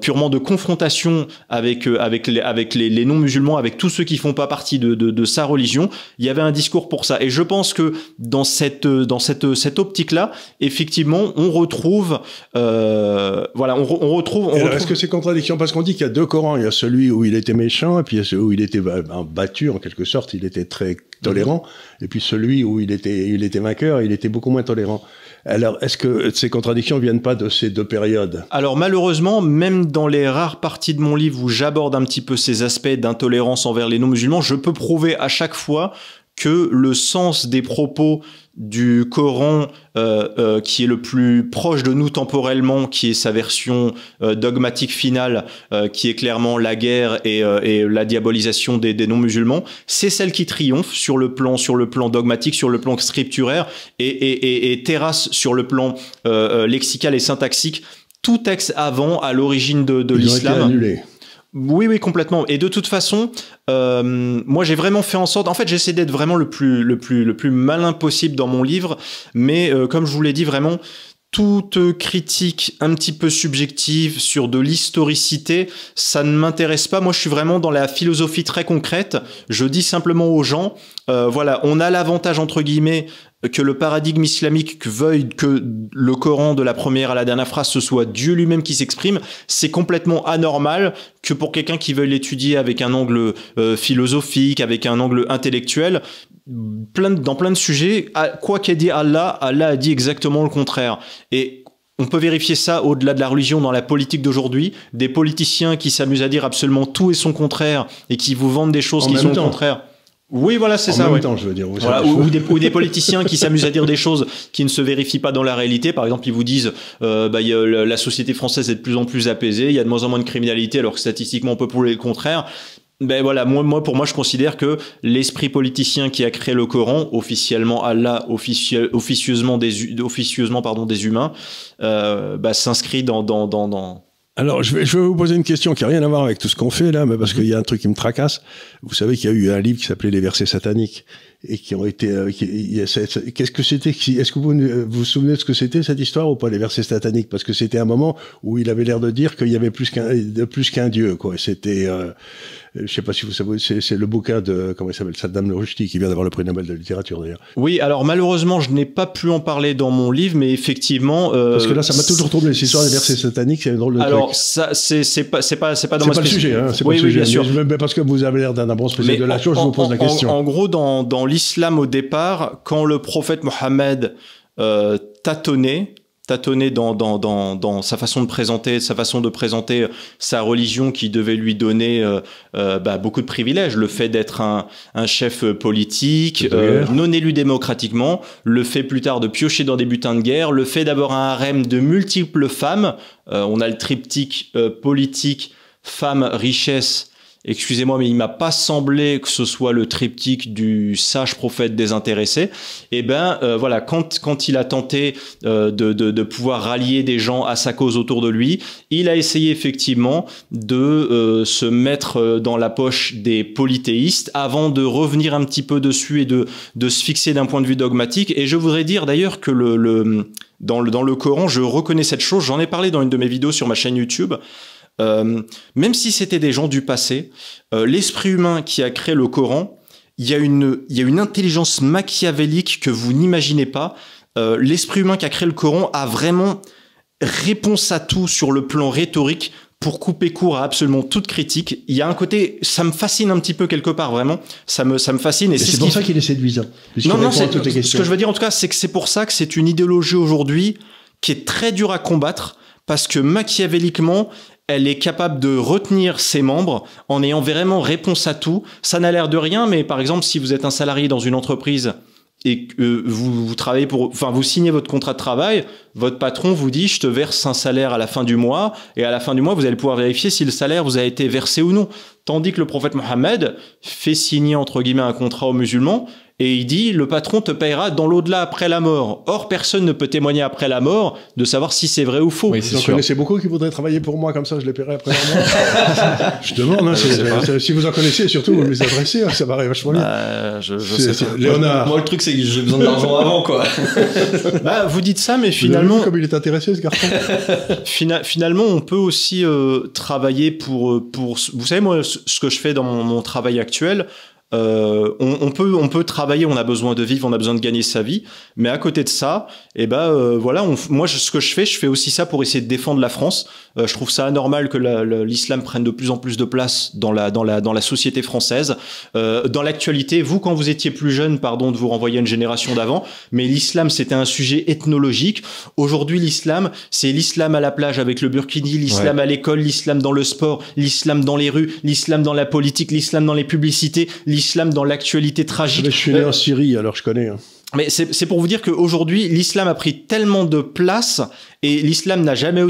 purement de confrontation avec les non-musulmans, avec tous ceux qui font pas partie de sa religion, il y avait un discours pour ça. Et je pense que dans cette optique-là, effectivement, on retrouve Est-ce que c'est contradiction? Parce qu'on dit qu'il y a deux Corans. Il y a celui où il était méchant, et puis il y a celui où il était battu, en quelque sorte, il était très tolérant, et puis celui où il était vainqueur, il était beaucoup moins tolérant. Alors, est-ce que ces contradictions ne viennent pas de ces deux périodes? Alors, malheureusement, même dans les rares parties de mon livre où j'aborde un petit peu ces aspects d'intolérance envers les non-musulmans, je peux prouver à chaque fois que le sens des propos du Coran qui est le plus proche de nous temporellement, qui est sa version dogmatique finale, qui est clairement la guerre et la diabolisation des non-musulmans, c'est celle qui triomphe sur le plan dogmatique, sur le plan scripturaire et terrasse sur le plan lexical et syntaxique tout texte avant à l'origine de l'islam. Ils ont été annulés. Oui, complètement. Et de toute façon, moi j'ai vraiment fait en sorte. En fait, j'essaie d'être vraiment le plus malin possible dans mon livre, mais comme je vous l'ai dit, vraiment toute critique un petit peu subjective sur de l'historicité, ça ne m'intéresse pas. Moi, je suis vraiment dans la philosophie très concrète. Je dis simplement aux gens, voilà, on a l'avantage entre guillemets que le paradigme islamique veuille que le Coran de la première à la dernière phrase ce soit Dieu lui-même qui s'exprime. C'est complètement anormal que pour quelqu'un qui veuille l'étudier avec un angle philosophique, avec un angle intellectuel, dans plein de sujets, quoi qu'ait dit Allah a dit exactement le contraire. Et on peut vérifier ça au-delà de la religion dans la politique d'aujourd'hui. Des politiciens qui s'amusent à dire absolument tout et son contraire et qui vous vendent des choses qui sont le contraire. Oui, voilà, c'est ça. En même temps, je veux dire. Voilà, ou des politiciens qui s'amusent à dire des choses qui ne se vérifient pas dans la réalité. Par exemple, ils vous disent la société française est de plus en plus apaisée, il y a de moins en moins de criminalité, alors que statistiquement, on peut prouver le contraire. Ben voilà, pour moi, je considère que l'esprit politicien qui a créé le Coran, officiellement Allah, officieusement des humains, s'inscrit dans Alors, je vais vous poser une question qui n'a rien à voir avec tout ce qu'on fait là, mais parce qu'il y a un truc qui me tracasse. Vous savez qu'il y a eu un livre qui s'appelait Les versets sataniques et qui ont été. Qu'est-ce que c'était? Est-ce que vous vous souvenez de ce que c'était cette histoire ou pas, les versets sataniques? Parce que c'était un moment où il avait l'air de dire qu'il y avait plus qu'un Dieu, quoi. C'était. Je sais pas si vous savez, c'est le bouquin de, comment il s'appelle, Saddam Rushdie, qui vient d'avoir le prix Nobel de littérature, d'ailleurs. Oui, alors malheureusement, je n'ai pas pu en parler dans mon livre, mais effectivement... Parce que là, ça m'a toujours troublé, cette histoire des versets sataniques, c'est un drôle de truc. Alors, ça, c'est pas dans ma spécialité. C'est pas le sujet, hein, c'est pas le sujet. Oui, bien sûr. Mais parce que vous avez l'air d'un bon spécialiste de la chose, je vous pose la question. En gros, dans l'islam, au départ, quand le prophète Mohammed tâtonnait dans sa façon de présenter sa religion qui devait lui donner beaucoup de privilèges, le fait d'être un chef politique non élu démocratiquement, le fait plus tard de piocher dans des butins de guerre, le fait d'avoir un harem de multiples femmes, on a le triptyque politique, femme, richesse. Excusez-moi, mais il m'a pas semblé que ce soit le triptyque du sage prophète désintéressé. Et voilà, quand il a tenté de pouvoir rallier des gens à sa cause autour de lui, il a essayé effectivement de se mettre dans la poche des polythéistes avant de revenir un petit peu dessus et de se fixer d'un point de vue dogmatique. Et je voudrais dire d'ailleurs que dans le Coran, je reconnais cette chose. J'en ai parlé dans une de mes vidéos sur ma chaîne YouTube. Même si c'était des gens du passé, l'esprit humain qui a créé le Coran, il y a une intelligence machiavélique que vous n'imaginez pas. L'esprit humain qui a créé le Coran a vraiment réponse à tout sur le plan rhétorique pour couper court à absolument toute critique. Il y a un côté, ça me fascine un petit peu quelque part, vraiment. Ça me fascine. Et c'est pour ça qu'il est séduisant. Non, ce que je veux dire en tout cas, c'est que c'est pour ça que c'est une idéologie aujourd'hui qui est très dure à combattre parce que machiavéliquement, elle est capable de retenir ses membres en ayant vraiment réponse à tout. Ça n'a l'air de rien, mais par exemple, si vous êtes un salarié dans une entreprise et que vous travaillez vous signez votre contrat de travail, votre patron vous dit, je te verse un salaire à la fin du mois, et à la fin du mois, vous allez pouvoir vérifier si le salaire vous a été versé ou non. Tandis que le prophète Mohammed fait signer, entre guillemets, un contrat aux musulmans, et il dit le patron te payera dans l'au-delà après la mort. Or, personne ne peut témoigner après la mort de savoir si c'est vrai ou faux. Oui, vous en connaissez beaucoup qui voudraient travailler pour moi, comme ça je les paierai après la mort. Je demande, hein, si vous en connaissez, surtout vous les adressez, ça va arriver vachement vite. Je sais pas. Léonard. Moi, le truc, c'est que j'ai besoin d'argent avant, quoi. Vous dites ça, mais finalement... Comme il est intéressé, ce garçon. Finalement, on peut aussi travailler pour... Vous savez, moi, ce que je fais dans mon travail actuel... on peut travailler, on a besoin de vivre, on a besoin de gagner sa vie, mais à côté de ça, voilà, ce que je fais aussi ça pour essayer de défendre la France. Je trouve ça anormal que l'islam prenne de plus en plus de place dans la société française. Dans l'actualité, vous, quand vous étiez plus jeune, pardon de vous renvoyer à une génération d'avant, mais l'islam, c'était un sujet ethnologique. Aujourd'hui, l'islam, c'est l'islam à la plage avec le burkini, l'islam à l'école, l'islam dans le sport, l'islam dans les rues, l'islam dans la politique, l'islam dans les publicités, l'islam dans l'actualité tragique. Je suis né en Syrie, alors je connais. Hein. Mais c'est pour vous dire qu'aujourd'hui, l'islam a pris tellement de place et l'islam n'a jamais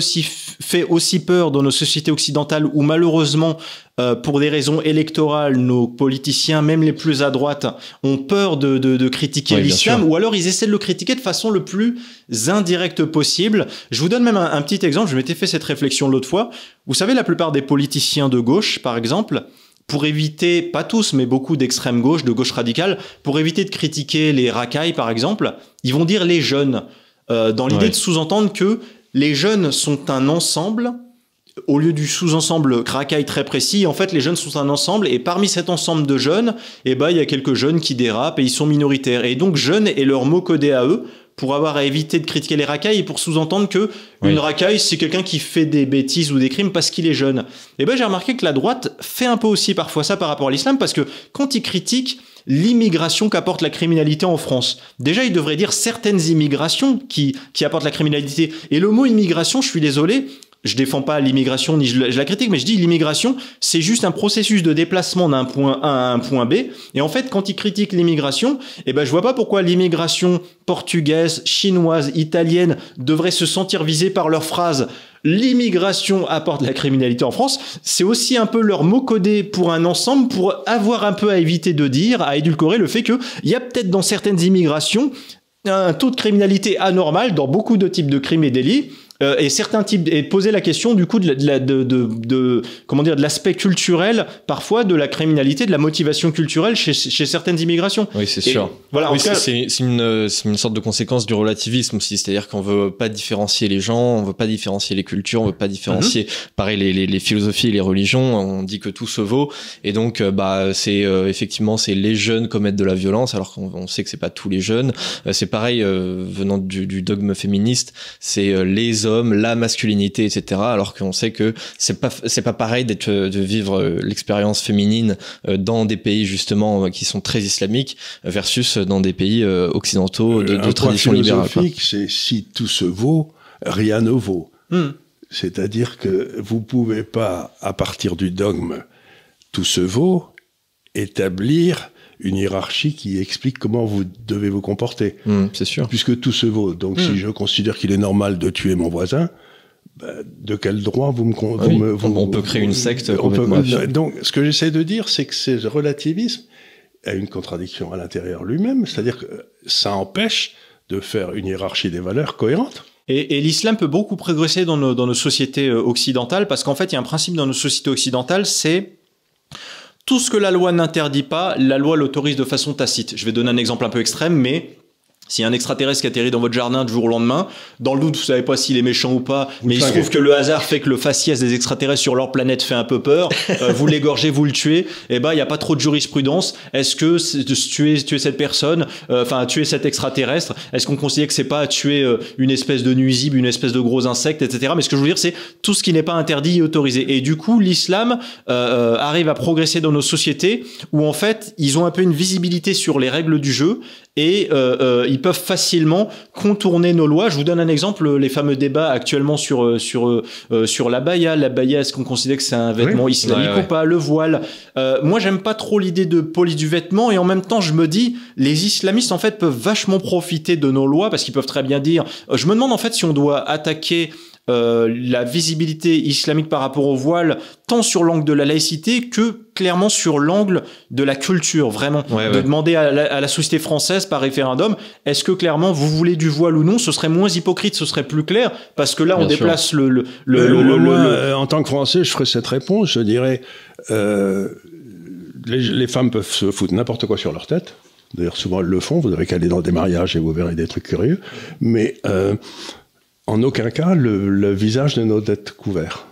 fait aussi peur dans nos sociétés occidentales où malheureusement, pour des raisons électorales, nos politiciens, même les plus à droite, ont peur de critiquer l'islam ou alors ils essaient de le critiquer de façon le plus indirecte possible. Je vous donne même un petit exemple. Je m'étais fait cette réflexion l'autre fois. Vous savez, la plupart des politiciens de gauche, par exemple, pour éviter, pas tous, mais beaucoup d'extrême gauche, de gauche radicale, pour éviter de critiquer les racailles, par exemple, ils vont dire les jeunes, dans l'idée de sous-entendre que les jeunes sont un ensemble, au lieu du sous-ensemble racaille très précis, en fait, les jeunes sont un ensemble, et parmi cet ensemble de jeunes, il y a quelques jeunes qui dérapent, et ils sont minoritaires. Et donc, jeunes est leur mot codé à eux, pour avoir à éviter de critiquer les racailles et pour sous-entendre que une racaille, c'est quelqu'un qui fait des bêtises ou des crimes parce qu'il est jeune. J'ai remarqué que la droite fait un peu aussi parfois ça par rapport à l'islam parce que quand ils critiquent l'immigration qu'apporte la criminalité en France, déjà, ils devraient dire certaines immigrations qui apportent la criminalité. Et le mot immigration, je suis désolé, je défends pas l'immigration ni je la critique, mais je dis l'immigration, c'est juste un processus de déplacement d'un point A à un point B. Et en fait, quand ils critiquent l'immigration, je vois pas pourquoi l'immigration portugaise, chinoise, italienne devrait se sentir visée par leur phrase « l'immigration apporte la criminalité en France ». C'est aussi un peu leur mot codé pour un ensemble, pour avoir un peu à éviter de dire, à édulcorer le fait qu'il y a peut-être dans certaines immigrations un taux de criminalité anormal dans beaucoup de types de crimes et délits. Et certains types, et poser la question du coup de l'aspect culturel parfois de la criminalité, de la motivation culturelle chez certaines immigrations. Oui, c'est sûr. Voilà, oui, c'est une sorte de conséquence du relativisme aussi, c'est-à-dire qu'on veut pas différencier les gens, on veut pas différencier les cultures, on veut pas différencier pareil les philosophies et les religions, on dit que tout se vaut et donc c'est effectivement c'est les jeunes commettent de la violence alors qu'on sait que c'est pas tous les jeunes. C'est pareil venant du dogme féministe, c'est les hommes, la masculinité, etc. Alors qu'on sait que c'est pas pareil de vivre l'expérience féminine dans des pays justement qui sont très islamiques versus dans des pays occidentaux de tradition libérale. Philosophique, c'est si tout se vaut, rien ne vaut. C'est-à-dire que vous pouvez pas, à partir du dogme tout se vaut, établir une hiérarchie qui explique comment vous devez vous comporter. C'est sûr. Puisque tout se vaut. Donc, si je considère qu'il est normal de tuer mon voisin, de quel droit on peut créer une secte complètement. Donc, ce que j'essaie de dire, c'est que ce relativisme a une contradiction à l'intérieur lui-même. C'est-à-dire que ça empêche de faire une hiérarchie des valeurs cohérente. Et l'islam peut beaucoup progresser dans nos sociétés occidentales parce qu'en fait, il y a un principe dans nos sociétés occidentales, c'est tout ce que la loi n'interdit pas, la loi l'autorise de façon tacite. Je vais donner un exemple un peu extrême, mais s'il y a un extraterrestre qui atterrit dans votre jardin du jour au lendemain, dans le doute, vous savez pas s'il est méchant ou pas, mais il se trouve que le hasard fait que le faciès des extraterrestres sur leur planète fait un peu peur, vous l'égorgez, vous le tuez, il n'y a pas trop de jurisprudence. Est-ce que tuer cette personne, tuer cet extraterrestre, est-ce qu'on considère que c'est pas tuer une espèce de nuisible, une espèce de gros insecte, etc. Mais ce que je veux dire, c'est tout ce qui n'est pas interdit est autorisé. Et du coup, l'islam arrive à progresser dans nos sociétés où en fait, ils ont un peu une visibilité sur les règles du jeu et ils peuvent facilement contourner nos lois. Je vous donne un exemple, les fameux débats actuellement sur l'abaya. L'abaya, est-ce qu'on considère que c'est un vêtement islamique ou pas? Le voile. Moi, j'aime pas trop l'idée de police du vêtement et en même temps, je me dis, les islamistes, en fait, peuvent vachement profiter de nos lois parce qu'ils peuvent très bien dire... Je me demande, en fait, si on doit attaquer la visibilité islamique par rapport au voile, tant sur l'angle de la laïcité que clairement sur l'angle de la culture, vraiment. De demander à la société française par référendum, est-ce que clairement vous voulez du voile ou non? Ce serait moins hypocrite, ce serait plus clair, parce que là on déplace en tant que Français, je ferais cette réponse, je dirais les femmes peuvent se foutre n'importe quoi sur leur tête. D'ailleurs, souvent elles le font. Vous avez qu'à aller dans des mariages et vous verrez des trucs curieux. Mais en aucun cas, le visage ne doit être couvert.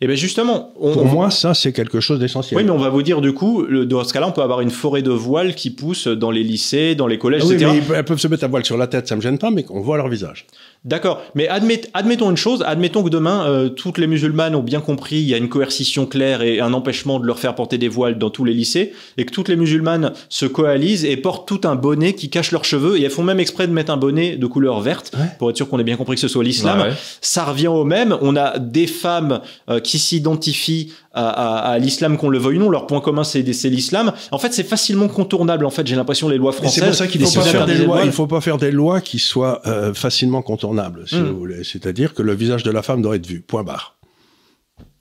Et bien justement, pour moi, ça c'est quelque chose d'essentiel. Oui, mais on va vous dire du coup, dans ce cas-là, on peut avoir une forêt de voiles qui pousse dans les lycées, dans les collèges, etc. Mais elles peuvent se mettre à voile sur la tête, ça me gêne pas, mais qu'on voit leur visage. D'accord, mais admettons une chose, admettons que demain, toutes les musulmanes ont bien compris, il y a une coercition claire et un empêchement de leur faire porter des voiles dans tous les lycées, et que toutes les musulmanes se coalisent et portent tout un bonnet qui cache leurs cheveux, et elles font même exprès de mettre un bonnet de couleur verte, pour être sûr qu'on ait bien compris que ce soit l'islam. Ça revient au même, on a des femmes qui s'identifient à l'islam, qu'on le veuille ou non, leur point commun c'est l'islam. En fait, c'est facilement contournable, en fait, j'ai l'impression, les lois françaises. C'est pour ça qu'il ne faut pas faire des lois qui soient facilement contournables. Si vous voulez. C'est-à-dire que le visage de la femme doit être vu. Point barre.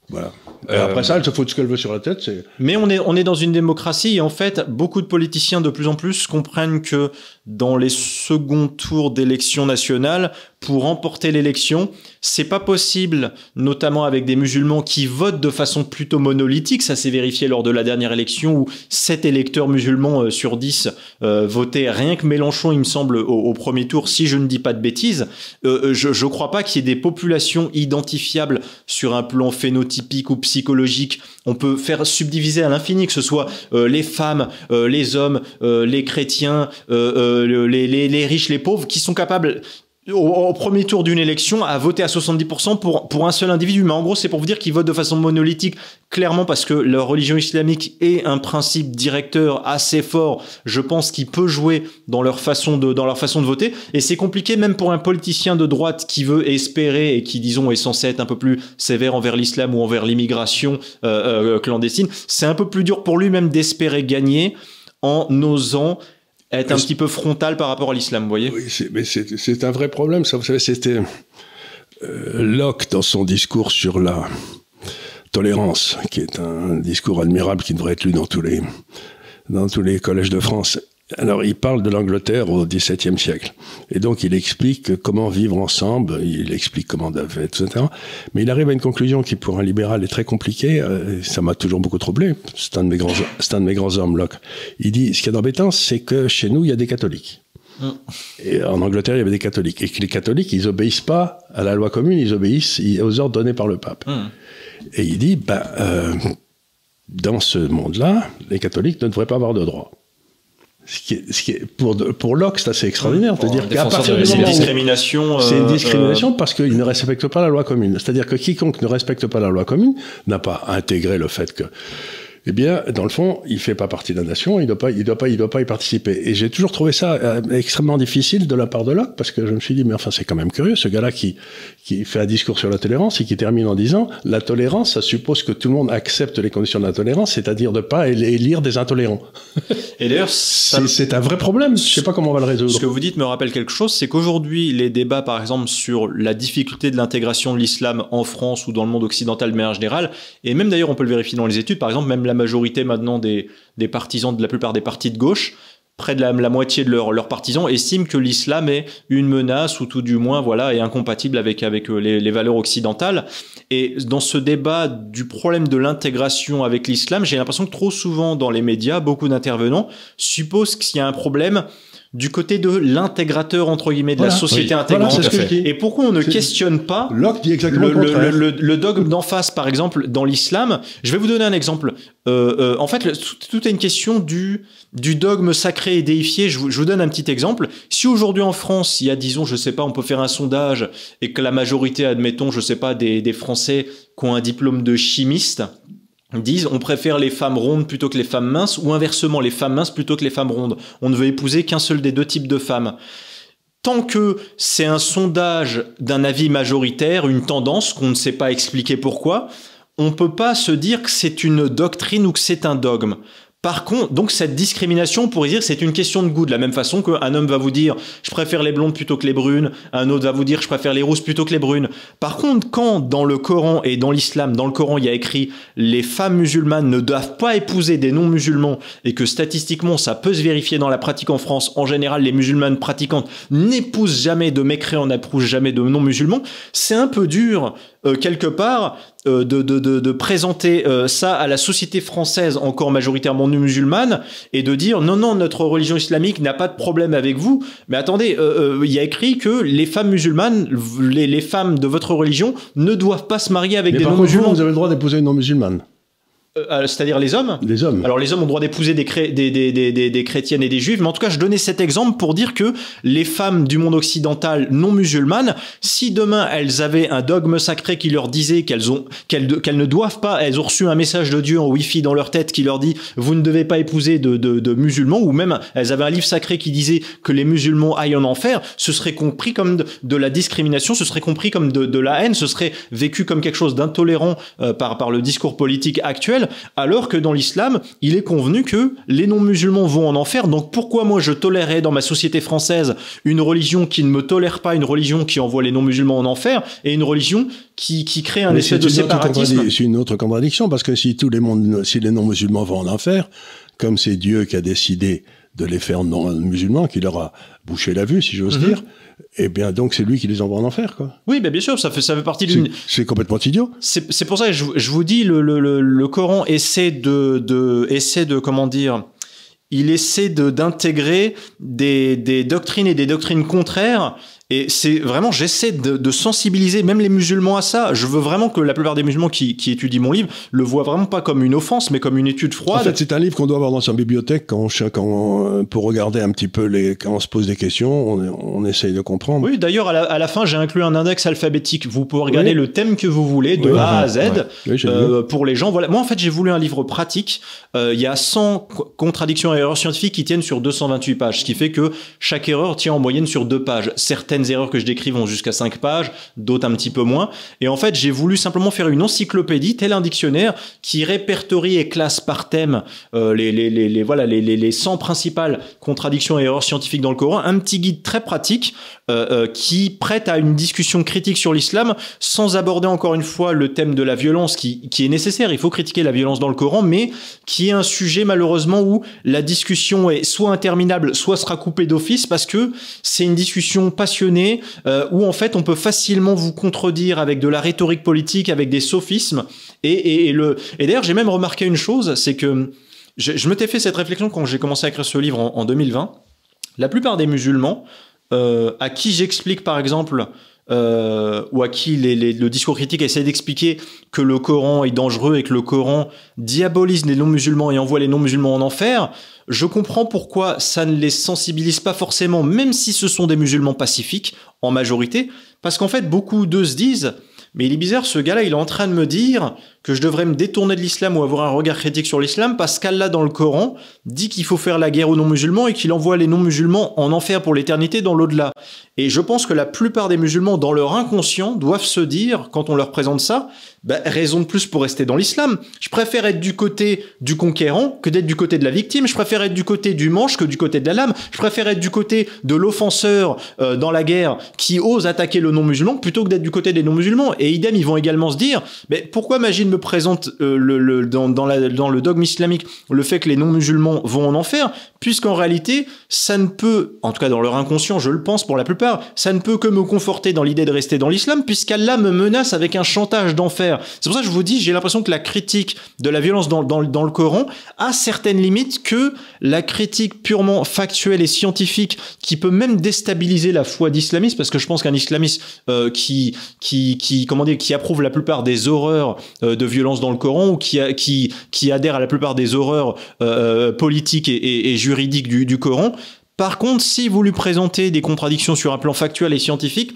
Voilà. Et après ça, elle se fout ce qu'elle veut sur la tête. Mais on est dans une démocratie et en fait, beaucoup de politiciens de plus en plus comprennent que dans les seconds tours d'élections nationales, pour remporter l'élection, c'est pas possible, notamment avec des musulmans qui votent de façon plutôt monolithique. Ça s'est vérifié lors de la dernière élection où 7 électeurs musulmans sur 10 votaient rien que Mélenchon, il me semble, au premier tour, si je ne dis pas de bêtises. Je crois pas qu'il y ait des populations identifiables sur un plan phénotypique ou psychologique. On peut faire subdiviser à l'infini, que ce soit les femmes, les hommes, les chrétiens, les riches, les pauvres, qui sont capables au premier tour d'une élection à voter à 70% pour un seul individu. Mais en gros, c'est pour vous dire qu'ils votent de façon monolithique, clairement parce que leur religion islamique est un principe directeur assez fort, je pense, qui peut jouer dans leur façon de voter. Et c'est compliqué même pour un politicien de droite qui veut espérer et qui, disons, est censé être un peu plus sévère envers l'islam ou envers l'immigration clandestine. C'est un peu plus dur pour lui même d'espérer gagner en osant être un petit peu frontal par rapport à l'islam, vous voyez. Oui, c'est un vrai problème, ça. Vous savez, c'était Locke, dans son discours sur la tolérance, qui est un discours admirable qui devrait être lu dans tous les collèges de France. Alors, il parle de l'Angleterre au XVIIe siècle. Et donc, il explique comment vivre ensemble, il explique comment faire, etc. Mais il arrive à une conclusion qui, pour un libéral, est très compliquée. Ça m'a toujours beaucoup troublé. C'est un de mes grands hommes, Locke. Il dit, ce qui est embêtant, c'est que chez nous, il y a des catholiques. Et en Angleterre, il y avait des catholiques. Et que les catholiques, ils obéissent pas à la loi commune, ils obéissent aux ordres donnés par le pape. Et il dit, dans ce monde-là, les catholiques ne devraient pas avoir de droits. Ce qui est pour Locke, c'est assez extraordinaire. C'est-à-dire qu'à partir du moment où c'est une discrimination parce qu'il ne respecte pas la loi commune. C'est-à-dire que quiconque ne respecte pas la loi commune n'a pas intégré le fait que, eh bien, dans le fond, il fait pas partie de la nation, il doit pas y participer. Et j'ai toujours trouvé ça extrêmement difficile de la part de Locke, parce que je me suis dit, mais enfin, c'est quand même curieux, ce gars-là qui fait un discours sur la tolérance et qui termine en disant, la tolérance, ça suppose que tout le monde accepte les conditions de la tolérance, c'est-à-dire de pas élire des intolérants. Et d'ailleurs, c'est un vrai problème. Je sais pas comment on va le résoudre. Ce que vous dites me rappelle quelque chose, c'est qu'aujourd'hui, les débats, par exemple, sur la difficulté de l'intégration de l'islam en France ou dans le monde occidental de manière générale, et même d'ailleurs, on peut le vérifier dans les études, par exemple, même la majorité maintenant des partisans de la plupart des partis de gauche, près de la moitié de leurs partisans estiment que l'islam est une menace ou tout du moins est incompatible avec les valeurs occidentales. Et dans ce débat du problème de l'intégration avec l'islam, j'ai l'impression que trop souvent dans les médias, beaucoup d'intervenants supposent qu'il y a un problème du côté de l'intégrateur, entre guillemets, de la société intégrante. Et pourquoi on ne questionne pas Locke dit exactement le dogme d'en face, par exemple, dans l'islam. Je vais vous donner un exemple. En fait, tout est une question du dogme sacré et déifié. Je vous donne un petit exemple. Si aujourd'hui en France, il y a, disons, je sais pas, on peut faire un sondage et que la majorité, admettons, je sais pas, des Français qui ont un diplôme de chimiste, disent on préfère les femmes rondes plutôt que les femmes minces, ou inversement les femmes minces plutôt que les femmes rondes. On ne veut épouser qu'un seul des deux types de femmes. Tant que c'est un sondage d'un avis majoritaire, une tendance qu'on ne sait pas expliquer pourquoi, on ne peut pas se dire que c'est une doctrine ou que c'est un dogme. Par contre, donc cette discrimination, on pourrait dire, c'est une question de goût. De la même façon qu'un homme va vous dire « je préfère les blondes plutôt que les brunes », un autre va vous dire « je préfère les rousses plutôt que les brunes ». Par contre, quand dans le Coran et dans l'islam, dans le Coran, il y a écrit « les femmes musulmanes ne doivent pas épouser des non-musulmans » et que statistiquement, ça peut se vérifier dans la pratique en France, en général, les musulmanes pratiquantes n'épousent jamais de mécréants, n'épousent jamais de non-musulmans, c'est un peu dur, quelque part, de présenter ça à la société française encore majoritairement musulmane et de dire non, notre religion islamique n'a pas de problème avec vous, mais attendez, il y a écrit que les femmes musulmanes, les femmes de votre religion ne doivent pas se marier avec des non-musulmans. Vous avez le droit d'épouser une non-musulmane. C'est-à-dire les hommes ? Les hommes. Alors les hommes ont le droit d'épouser des chrétiennes et des juives, mais en tout cas je donnais cet exemple pour dire que les femmes du monde occidental non musulmanes, si demain elles avaient un dogme sacré qui leur disait qu'elles ne doivent pas, elles ont reçu un message de Dieu en Wi-Fi dans leur tête qui leur dit vous ne devez pas épouser de musulmans, ou même elles avaient un livre sacré qui disait que les musulmans aillent en enfer, ce serait compris comme de la discrimination, ce serait compris comme de la haine, ce serait vécu comme quelque chose d'intolérant par le discours politique actuel. Alors que dans l'islam, il est convenu que les non-musulmans vont en enfer. Donc pourquoi moi je tolérerais dans ma société française une religion qui ne me tolère pas, une religion qui envoie les non-musulmans en enfer, et une religion qui crée un espèce de séparatisme? C'est une autre contradiction, parce que si les non-musulmans vont en enfer, comme c'est Dieu qui a décidé de les faire non-musulmans, qui leur a bouché la vue, si j'ose dire, eh bien, donc, c'est lui qui les envoie en enfer, quoi. Oui, ben, bien sûr, ça fait partie d'une... C'est complètement idiot. C'est pour ça que je vous dis, le Coran essaie comment dire, il essaie d'intégrer des doctrines et des doctrines contraires. Et c'est vraiment, j'essaie de sensibiliser même les musulmans à ça. Je veux vraiment que la plupart des musulmans qui étudient mon livre le voient vraiment pas comme une offense, mais comme une étude froide. En fait, c'est un livre qu'on doit avoir dans sa bibliothèque pour regarder un petit peu quand on se pose des questions, on essaye de comprendre. Oui, d'ailleurs, à la fin, j'ai inclus un index alphabétique. Vous pouvez regarder le thème que vous voulez, de A à Z, pour les gens. Voilà. Moi, en fait, j'ai voulu un livre pratique. Il y a 100 contradictions et erreurs scientifiques qui tiennent sur 228 pages, ce qui fait que chaque erreur tient en moyenne sur 2 pages. Certaines erreurs que je décris vont jusqu'à 5 pages, d'autres un petit peu moins. Et en fait, j'ai voulu simplement faire une encyclopédie, tel un dictionnaire, qui répertorie et classe par thème les 100 principales contradictions et erreurs scientifiques dans le Coran. Un petit guide très pratique qui prête à une discussion critique sur l'islam, sans aborder encore une fois le thème de la violence qui est nécessaire. Il faut critiquer la violence dans le Coran, mais qui est un sujet malheureusement où la discussion est soit interminable, soit sera coupée d'office, parce que c'est une discussion passionnée où en fait on peut facilement vous contredire avec de la rhétorique politique, avec des sophismes. Et d'ailleurs j'ai même remarqué une chose, c'est que je m'étais fait cette réflexion quand j'ai commencé à écrire ce livre en 2020. La plupart des musulmans à qui j'explique par exemple ou à qui le discours critique essaie d'expliquer que le Coran est dangereux et que le Coran diabolise les non-musulmans et envoie les non-musulmans en enfer, je comprends pourquoi ça ne les sensibilise pas forcément, même si ce sont des musulmans pacifiques, en majorité, parce qu'en fait, beaucoup d'eux se disent « Mais il est bizarre, ce gars-là, il est en train de me dire que je devrais me détourner de l'islam ou avoir un regard critique sur l'islam parce qu'Allah, dans le Coran, dit qu'il faut faire la guerre aux non-musulmans et qu'il envoie les non-musulmans en enfer pour l'éternité dans l'au-delà. » Et je pense que la plupart des musulmans, dans leur inconscient, doivent se dire, quand on leur présente ça, raison de plus pour rester dans l'islam. Je préfère être du côté du conquérant que d'être du côté de la victime. Je préfère être du côté du manche que du côté de la lame. Je préfère être du côté de l'offenseur dans la guerre qui ose attaquer le non-musulman plutôt que d'être du côté des non-musulmans. Et idem, ils vont également se dire, pourquoi Magid me présente dans le dogme islamique le fait que les non-musulmans vont en enfer, puisqu'en réalité, ça ne peut, en tout cas dans leur inconscient, je le pense pour la plupart, ça ne peut que me conforter dans l'idée de rester dans l'islam, puisqu'Allah me menace avec un chantage d'enfer. C'est pour ça que je vous dis, j'ai l'impression que la critique de la violence dans le Coran a certaines limites que la critique purement factuelle et scientifique qui peut même déstabiliser la foi d'islamistes, parce que je pense qu'un islamiste qui approuve la plupart des horreurs de violence dans le Coran ou qui adhère à la plupart des horreurs politiques et juridiques du Coran. Par contre, si vous lui présentez des contradictions sur un plan factuel et scientifique,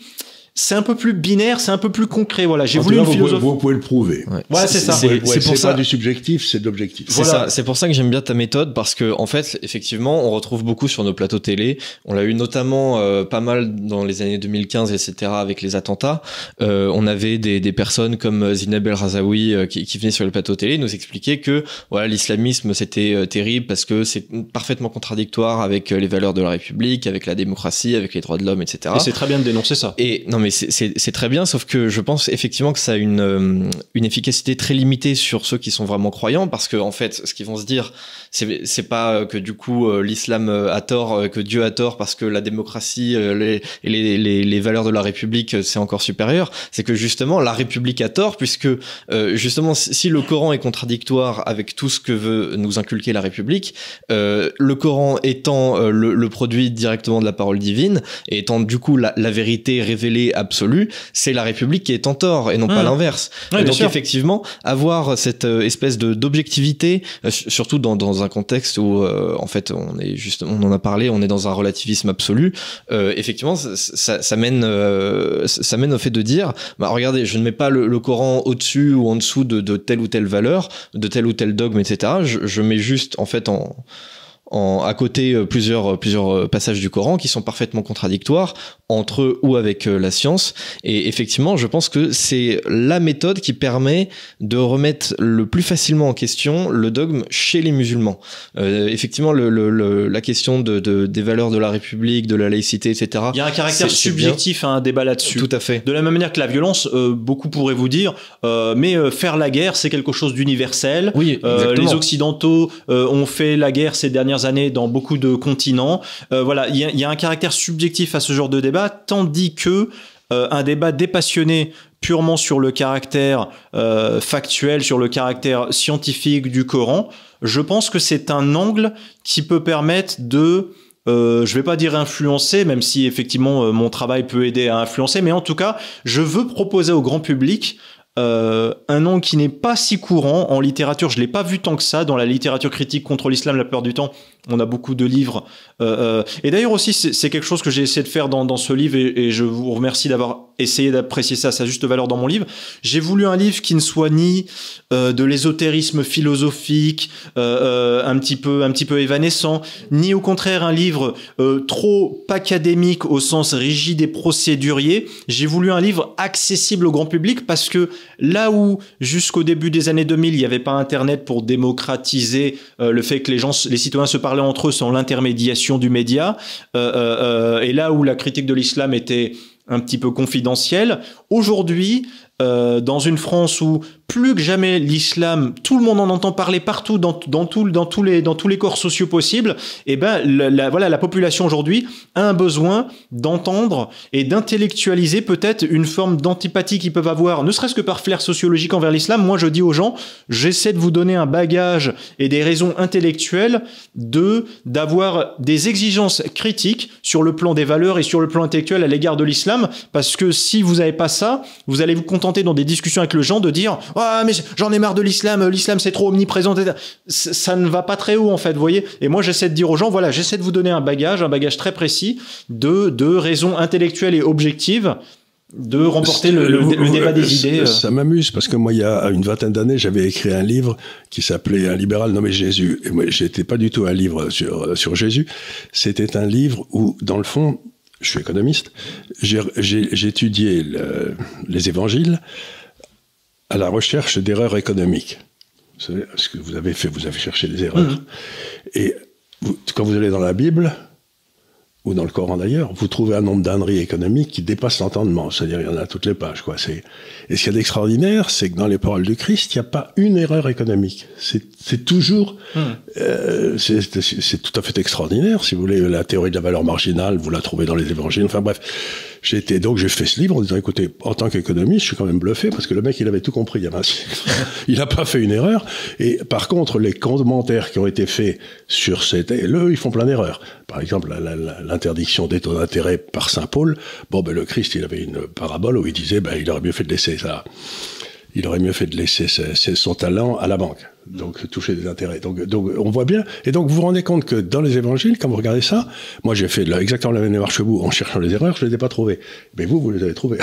c'est un peu plus binaire, c'est un peu plus concret. Voilà, j'ai voulu une philosophie. Vous pouvez le prouver. Ouais, c'est ça. C'est pour ça du subjectif, c'est de l'objectif. C'est ça. C'est pour ça que j'aime bien ta méthode, parce que en fait, effectivement, on retrouve beaucoup sur nos plateaux télé. On l'a eu notamment pas mal dans les années 2015, etc. avec les attentats. On avait des personnes comme Zineb El Razaoui qui venaient sur les plateaux télé nous expliquer que voilà, l'islamisme c'était terrible parce que c'est parfaitement contradictoire avec les valeurs de la République, avec la démocratie, avec les droits de l'homme, etc. Et c'est très bien de dénoncer ça. Et non, mais c'est très bien, sauf que je pense effectivement que ça a une efficacité très limitée sur ceux qui sont vraiment croyants, parce que en fait, ce qu'ils vont se dire, c'est pas que du coup l'islam a tort, que Dieu a tort, parce que la démocratie les valeurs de la République c'est encore supérieur. C'est que justement la République a tort, puisque justement si le Coran est contradictoire avec tout ce que veut nous inculquer la République, le Coran étant le produit directement de la parole divine et étant du coup la vérité révélée absolue, c'est la République qui est en tort et non pas l'inverse. Ouais, donc effectivement, avoir cette espèce d'objectivité, surtout dans un contexte où en fait on en a parlé, on est dans un relativisme absolu, effectivement ça mène au fait de dire bah regardez, je ne mets pas le Coran au-dessus ou en dessous de telle ou telle valeur, de tel ou tel dogme, etc. Je mets juste en fait à côté plusieurs passages du Coran qui sont parfaitement contradictoires entre eux ou avec la science. Et effectivement, je pense que c'est la méthode qui permet de remettre le plus facilement en question le dogme chez les musulmans. Effectivement, la question des valeurs de la République, de la laïcité, etc. Il y a un caractère subjectif à un débat là-dessus. Tout à fait. De la même manière que la violence, beaucoup pourraient vous dire, mais faire la guerre, c'est quelque chose d'universel. Oui, les Occidentaux ont fait la guerre ces dernières années dans beaucoup de continents. Voilà, il y a un caractère subjectif à ce genre de débat, tandis que un débat dépassionné purement sur le caractère factuel, sur le caractère scientifique du Coran, je pense que c'est un angle qui peut permettre de je vais pas dire influencer, même si effectivement mon travail peut aider à influencer, mais en tout cas, je veux proposer au grand public un angle qui n'est pas si courant en littérature. Je l'ai pas vu tant que ça dans la littérature critique contre l'islam. La plupart du temps, on a beaucoup de livres. Et d'ailleurs aussi, c'est quelque chose que j'ai essayé de faire dans ce livre, et je vous remercie d'avoir essayé d'apprécier ça à sa juste valeur dans mon livre. J'ai voulu un livre qui ne soit ni de l'ésotérisme philosophique, un petit peu évanescent, ni au contraire un livre trop académique au sens rigide et procédurier. J'ai voulu un livre accessible au grand public, parce que là où jusqu'au début des années 2000, il n'y avait pas Internet pour démocratiser le fait que les citoyens se parlaient entre eux sans l'intermédiation du média, et là où la critique de l'islam était un petit peu confidentielle, aujourd'hui, dans une France où plus que jamais l'islam, tout le monde en entend parler partout, dans tous les corps sociaux possibles, et ben voilà, la population aujourd'hui a un besoin d'entendre et d'intellectualiser peut-être une forme d'antipathie qu'ils peuvent avoir, ne serait-ce que par flair sociologique envers l'islam. Moi, je dis aux gens, j'essaie de vous donner un bagage et des raisons intellectuelles d'avoir des exigences critiques sur le plan des valeurs et sur le plan intellectuel à l'égard de l'islam, parce que si vous n'avez pas ça, vous allez vous contenter dans des discussions avec le gens de dire « Ah, mais j'en ai marre de l'islam c'est trop omniprésent. » Ça ne va pas très haut, en fait, vous voyez. Et moi, j'essaie de dire aux gens, voilà, j'essaie de vous donner un bagage très précis de raisons intellectuelles et objectives de remporter le débat des idées. Ça m'amuse, parce que moi, il y a une vingtaine d'années, j'avais écrit un livre qui s'appelait « Un libéral nommé Jésus ». Et moi, j'étais pas du tout un livre sur Jésus. C'était un livre où, dans le fond, je suis économiste, j'ai étudié les évangiles à la recherche d'erreurs économiques. Vous savez, ce que vous avez fait, vous avez cherché des erreurs. Et quand vous allez dans la Bible, ou dans le Coran d'ailleurs, vous trouvez un nombre d'âneries économiques qui dépasse l'entendement. C'est-à-dire, il y en a à toutes les pages, quoi. Et ce qu'il y a d'extraordinaire, c'est que dans les paroles du Christ, il n'y a pas une erreur économique. C'est toujours... c'est tout à fait extraordinaire. Si vous voulez, la théorie de la valeur marginale, vous la trouvez dans les évangiles. Enfin bref, j'ai fait ce livre en disant, écoutez, en tant qu'économiste, je suis quand même bluffé, parce que le mec, il avait tout compris il y a 20 siècles. Il n'a pas fait une erreur. Et par contre, les commentaires qui ont été faits sur ils font plein d'erreurs. Par exemple, l'interdiction des taux d'intérêt par Saint Paul. Bon, le Christ, il avait une parabole où il disait, il aurait mieux fait de laisser ça. il aurait mieux fait de laisser son talent à la banque. Donc, toucher des intérêts. Donc, on voit bien. Et donc, vous vous rendez compte que dans les évangiles, quand vous regardez ça, moi, j'ai fait exactement la même démarche que vous, en cherchant les erreurs, je les ai pas trouvées. Mais vous les avez trouvées.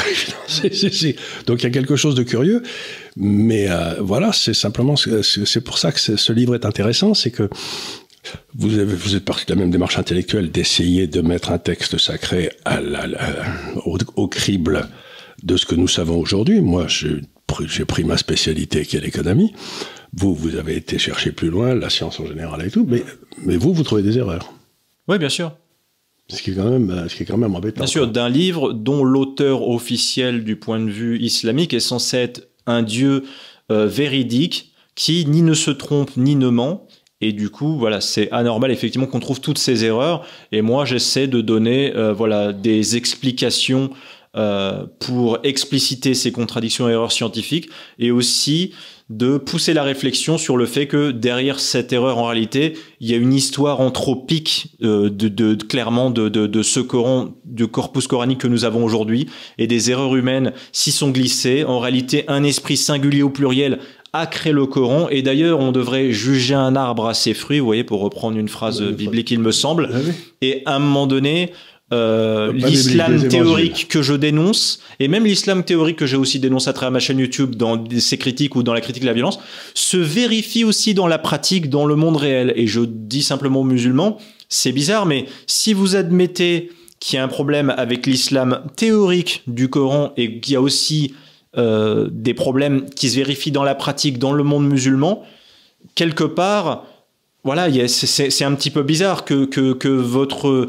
Donc, il y a quelque chose de curieux. Mais, voilà, c'est simplement, c'est pour ça que ce livre est intéressant, c'est que vous êtes parti de la même démarche intellectuelle d'essayer de mettre un texte sacré au crible de ce que nous savons aujourd'hui. Moi, j'ai pris ma spécialité qui est l'économie. Vous avez été chercher plus loin, la science en général et tout, mais vous trouvez des erreurs. Oui, bien sûr. Ce qui est quand même embêtant. Bien sûr, d'un livre dont l'auteur officiel du point de vue islamique est censé être un dieu véridique qui ni ne se trompe ni ne ment. Et du coup, voilà, c'est anormal effectivement qu'on trouve toutes ces erreurs. Et moi, j'essaie de donner voilà, des explications pour expliciter ces contradictions et erreurs scientifiques, et aussi de pousser la réflexion sur le fait que derrière cette erreur, en réalité, il y a une histoire anthropique clairement de ce Coran, du corpus coranique que nous avons aujourd'hui, et des erreurs humaines s'y sont glissées. En réalité, un esprit singulier au pluriel a créé le Coran, et d'ailleurs, on devrait juger un arbre à ses fruits, vous voyez, pour reprendre une phrase biblique, il me semble. Et à un moment donné, l'islam théorique que je dénonce, et même l'islam théorique que j'ai aussi dénoncé à travers ma chaîne YouTube dans ses critiques ou dans la critique de la violence, se vérifie aussi dans la pratique, dans le monde réel. Et je dis simplement aux musulmans, c'est bizarre, mais si vous admettez qu'il y a un problème avec l'islam théorique du Coran et qu'il y a aussi des problèmes qui se vérifient dans la pratique, dans le monde musulman, quelque part... Voilà, c'est un petit peu bizarre que votre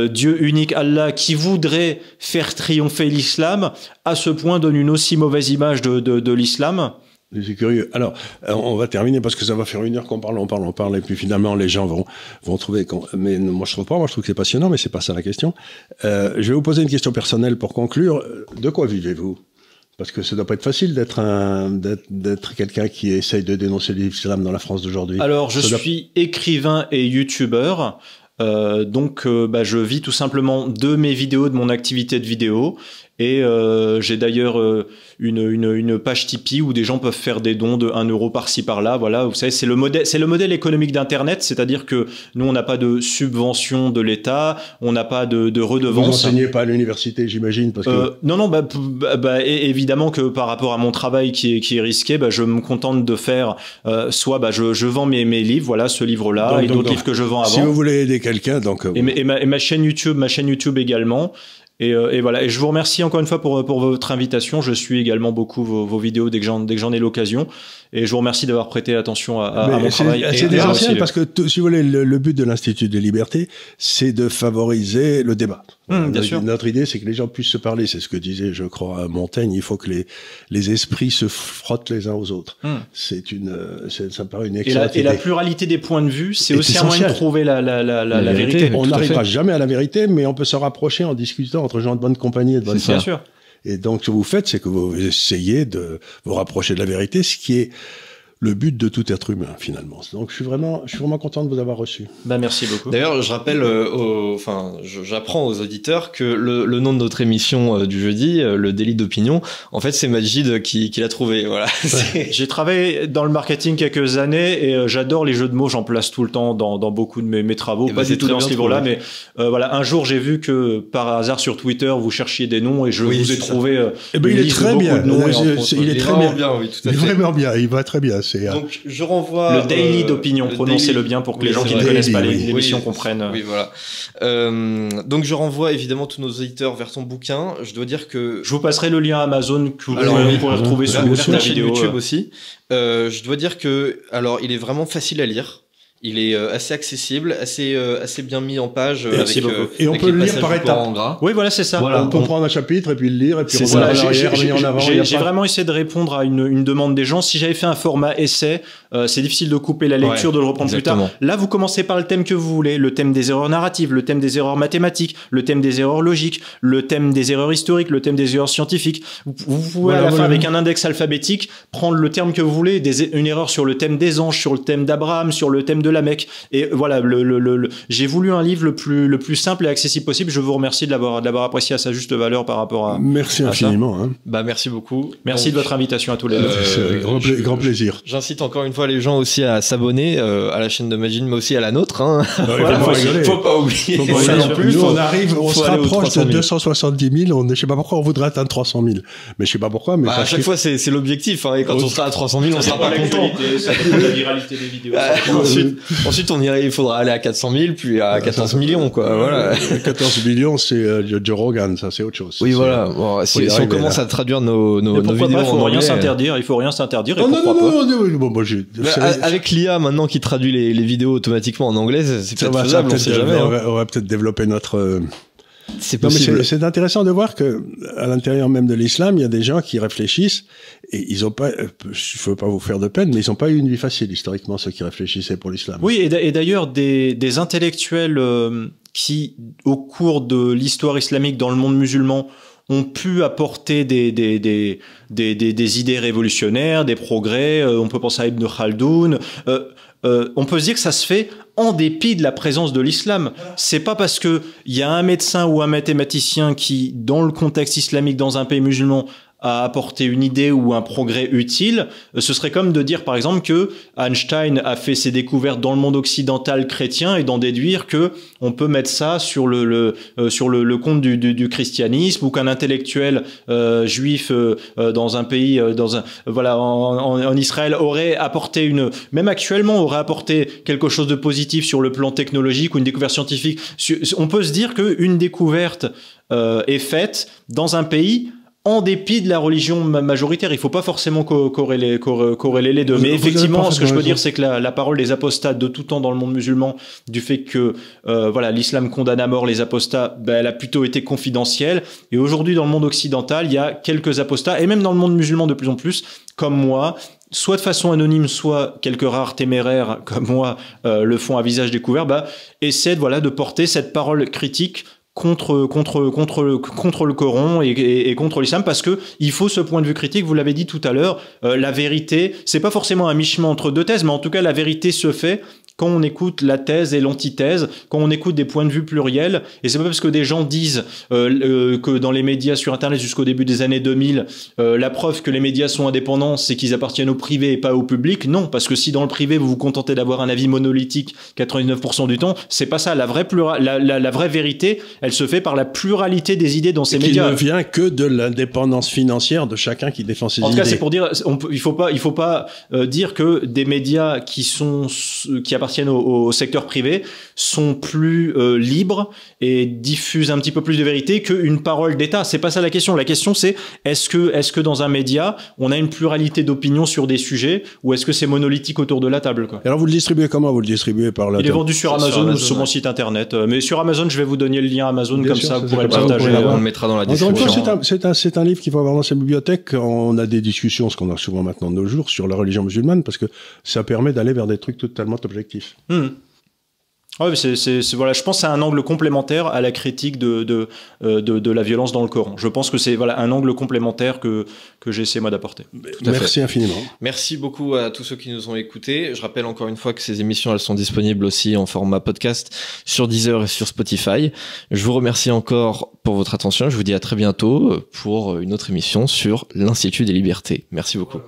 Dieu unique, Allah, qui voudrait faire triompher l'islam, à ce point donne une aussi mauvaise image de l'islam. C'est curieux. Alors, on va terminer parce que ça va faire 1 heure qu'on parle, et puis finalement les gens vont trouver. Mais moi je trouve pas. Moi je trouve que c'est passionnant, mais c'est pas ça la question. Je vais vous poser une question personnelle pour conclure. De quoi vivez-vous ? Parce que ça doit pas être facile d'être quelqu'un qui essaye de dénoncer l'islam dans la France d'aujourd'hui. Alors, je suis écrivain et youtubeur. Donc, je vis tout simplement de mes vidéos, de mon activité de vidéo. Et j'ai d'ailleurs une page Tipeee où des gens peuvent faire des dons de 1 euro par-ci par-là. Voilà, vous savez, c'est le modèle économique d'Internet, c'est-à-dire que nous, on n'a pas de subvention de l'État, on n'a pas de redevance. Vous enseignez pas à l'université, j'imagine, parce que... Non, évidemment que par rapport à mon travail qui est risqué, je me contente de faire soit je vends mes livres, voilà, ce livre-là, et d'autres livres que je vends avant. Si vous voulez aider quelqu'un, donc... Et ma chaîne YouTube également. Et voilà. Et je vous remercie encore une fois pour votre invitation. Je suis également beaucoup vos vidéos dès que j'en ai l'occasion. Et je vous remercie d'avoir prêté attention à mon travail. C'est essentiel parce que, si vous voulez, le but de l'Institut des libertés, c'est de favoriser le débat. Bien sûr. Notre idée, c'est que les gens puissent se parler. C'est ce que disait, je crois, Montaigne. Il faut que les esprits se frottent les uns aux autres. Ça me paraît une excellente idée. Et la pluralité des points de vue, c'est aussi un moyen de trouver la vérité. On n'arrivera jamais à la vérité, mais on peut se rapprocher en discutant entre gens de bonne compagnie et de bonne foi. Bien sûr. Et donc, ce que vous faites, c'est que vous essayez de vous rapprocher de la vérité, ce qui est le but de tout être humain, finalement. Donc, je suis vraiment content de vous avoir reçu. Merci beaucoup. D'ailleurs, je rappelle, j'apprends aux auditeurs que le nom de notre émission du jeudi, le délit d'opinion, en fait, c'est Majid qui l'a trouvé. Voilà. J'ai travaillé dans le marketing quelques années et j'adore les jeux de mots. J'en place tout le temps dans beaucoup de mes travaux. Pas du tout dans ce livre-là, mais voilà. Un jour, j'ai vu que par hasard sur Twitter, vous cherchiez des noms et je vous ai trouvé. Il est très bien. Il est très bien. Oui, tout à fait. Il est vraiment bien. Il va très bien. Donc, je renvoie... Le daily d'opinion, prononcez-le bien pour que les gens qui ne connaissent pas l'émission comprennent. Oui, voilà. Donc, je renvoie évidemment tous nos auditeurs vers ton bouquin. Je dois dire que... Je vous passerai le lien Amazon que vous pourrez retrouver sur la vidéo. YouTube aussi. Je dois dire que... Alors, il est vraiment facile à lire. Il est assez accessible, assez bien mis en page. Et on peut le lire par étapes. Oui, voilà, c'est ça. Voilà, on peut prendre un chapitre et puis le lire et puis revenir en arrière, revenir en avant. J'ai vraiment essayé de répondre à une demande des gens. Si j'avais fait un format essai, c'est difficile de couper la lecture, de le reprendre plus tard. Là, vous commencez par le thème que vous voulez, le thème des erreurs narratives, le thème des erreurs mathématiques, le thème des erreurs logiques, le thème des erreurs historiques, le thème des erreurs scientifiques. Vous pouvez à la fin, avec un index alphabétique, prendre le terme que vous voulez, une erreur sur le thème des anges, sur le thème d'Abraham, sur le thème de de la Mecque. Et voilà, j'ai voulu un livre le plus simple et accessible possible. Je vous remercie de l'avoir apprécié à sa juste valeur par rapport à. Merci infiniment. Hein. Bah, merci beaucoup. Merci de votre invitation à tous les deux. Grand plaisir. J'incite encore une fois les gens aussi à s'abonner à la chaîne de Magine, mais aussi à la nôtre. Hein. Voilà, faut pas oublier. Nous, on se rapproche de 270 000. Je sais pas pourquoi on voudrait atteindre 300 000. Mais je sais pas pourquoi. Mais à chaque fois, c'est l'objectif. Hein, et quand on sera à 300 000, on sera pas content. Ça dépend de la viralité des vidéos. Ensuite, il faudra aller à 400 000, puis à 14 millions, quoi. Voilà. 14 millions, c'est Joe Rogan, ça, c'est autre chose. Oui, voilà. Bon, si on commence à traduire nos vidéos il faut en rien anglais, s'interdire. Il faut rien s'interdire. Et avec l'IA maintenant qui traduit les vidéos automatiquement en anglais, c'est peut-être faisable, on sait jamais. On va peut-être développer notre. C'est possible. C'est intéressant de voir que à l'intérieur même de l'islam, il y a des gens qui réfléchissent et ils ont pas. Je veux pas vous faire de peine, mais ils ont pas eu une vie facile historiquement, ceux qui réfléchissaient pour l'islam. Oui, et d'ailleurs des intellectuels qui, au cours de l'histoire islamique dans le monde musulman, ont pu apporter des idées révolutionnaires, des progrès. On peut penser à Ibn Khaldoun. On peut se dire que ça se fait en dépit de la présence de l'islam. C'est pas parce que il y a un médecin ou un mathématicien qui, dans le contexte islamique, dans un pays musulman, a apporté une idée ou un progrès utile. Ce serait comme de dire, par exemple, que Einstein a fait ses découvertes dans le monde occidental chrétien et d'en déduire que on peut mettre ça sur le compte du christianisme, ou qu'un intellectuel juif dans un pays, en Israël aurait apporté même actuellement aurait apporté quelque chose de positif sur le plan technologique ou une découverte scientifique. On peut se dire qu'une découverte est faite dans un pays en dépit de la religion majoritaire. Il faut pas forcément corréler les deux. Mais effectivement, ce que je peux dire, c'est que la parole des apostats de tout temps dans le monde musulman, du fait que l'islam condamne à mort les apostats, elle a plutôt été confidentielle. Et aujourd'hui, dans le monde occidental, il y a quelques apostats, et même dans le monde musulman de plus en plus, comme moi, soit de façon anonyme, soit quelques rares téméraires comme moi le font à visage découvert, essaient de porter cette parole critique contre le Coran et contre l'islam, parce que il faut ce point de vue critique. Vous l'avez dit tout à l'heure, la vérité, c'est pas forcément un mi-chemin entre deux thèses, mais en tout cas la vérité se fait quand on écoute la thèse et l'antithèse, quand on écoute des points de vue pluriels. Et c'est pas parce que des gens disent que dans les médias sur Internet jusqu'au début des années 2000, la preuve que les médias sont indépendants, c'est qu'ils appartiennent au privé et pas au public. Non, parce que si dans le privé vous vous contentez d'avoir un avis monolithique 99% du temps, c'est pas ça. La vraie vérité, elle se fait par la pluralité des idées dans ces médias. Qui ne vient que de l'indépendance financière de chacun qui défend ses idées. En tout cas, c'est pour dire, il faut pas dire que des médias qui appartiennent au secteur privé sont plus libres et diffusent un petit peu plus de vérité qu'une parole d'État. C'est pas ça la question. La question, c'est est-ce que dans un média, on a une pluralité d'opinions sur des sujets, ou est-ce que c'est monolithique autour de la table, quoi. Alors vous le distribuez comment? Vous le distribuez par la... Il est vendu sur Amazon ou sur mon site internet. Mais sur Amazon, je vais vous donner le lien Amazon, bien comme sûr, ça vous pourrez le partager. On le mettra dans la description. C'est un livre qu'il faut avoir dans sa bibliothèque. On a des discussions, ce qu'on a souvent maintenant de nos jours, sur la religion musulmane, parce que ça permet d'aller vers des trucs totalement objectifs. Ouais, je pense que c'est un angle complémentaire à la critique de la violence dans le Coran. Je pense que c'est un angle complémentaire que j'essaie moi d'apporter. Merci infiniment. Merci beaucoup à tous ceux qui nous ont écoutés. Je rappelle encore une fois que ces émissions, elles sont disponibles aussi en format podcast sur Deezer et sur Spotify. Je vous remercie encore pour votre attention. Je vous dis à très bientôt pour une autre émission sur l'Institut des libertés. Merci beaucoup.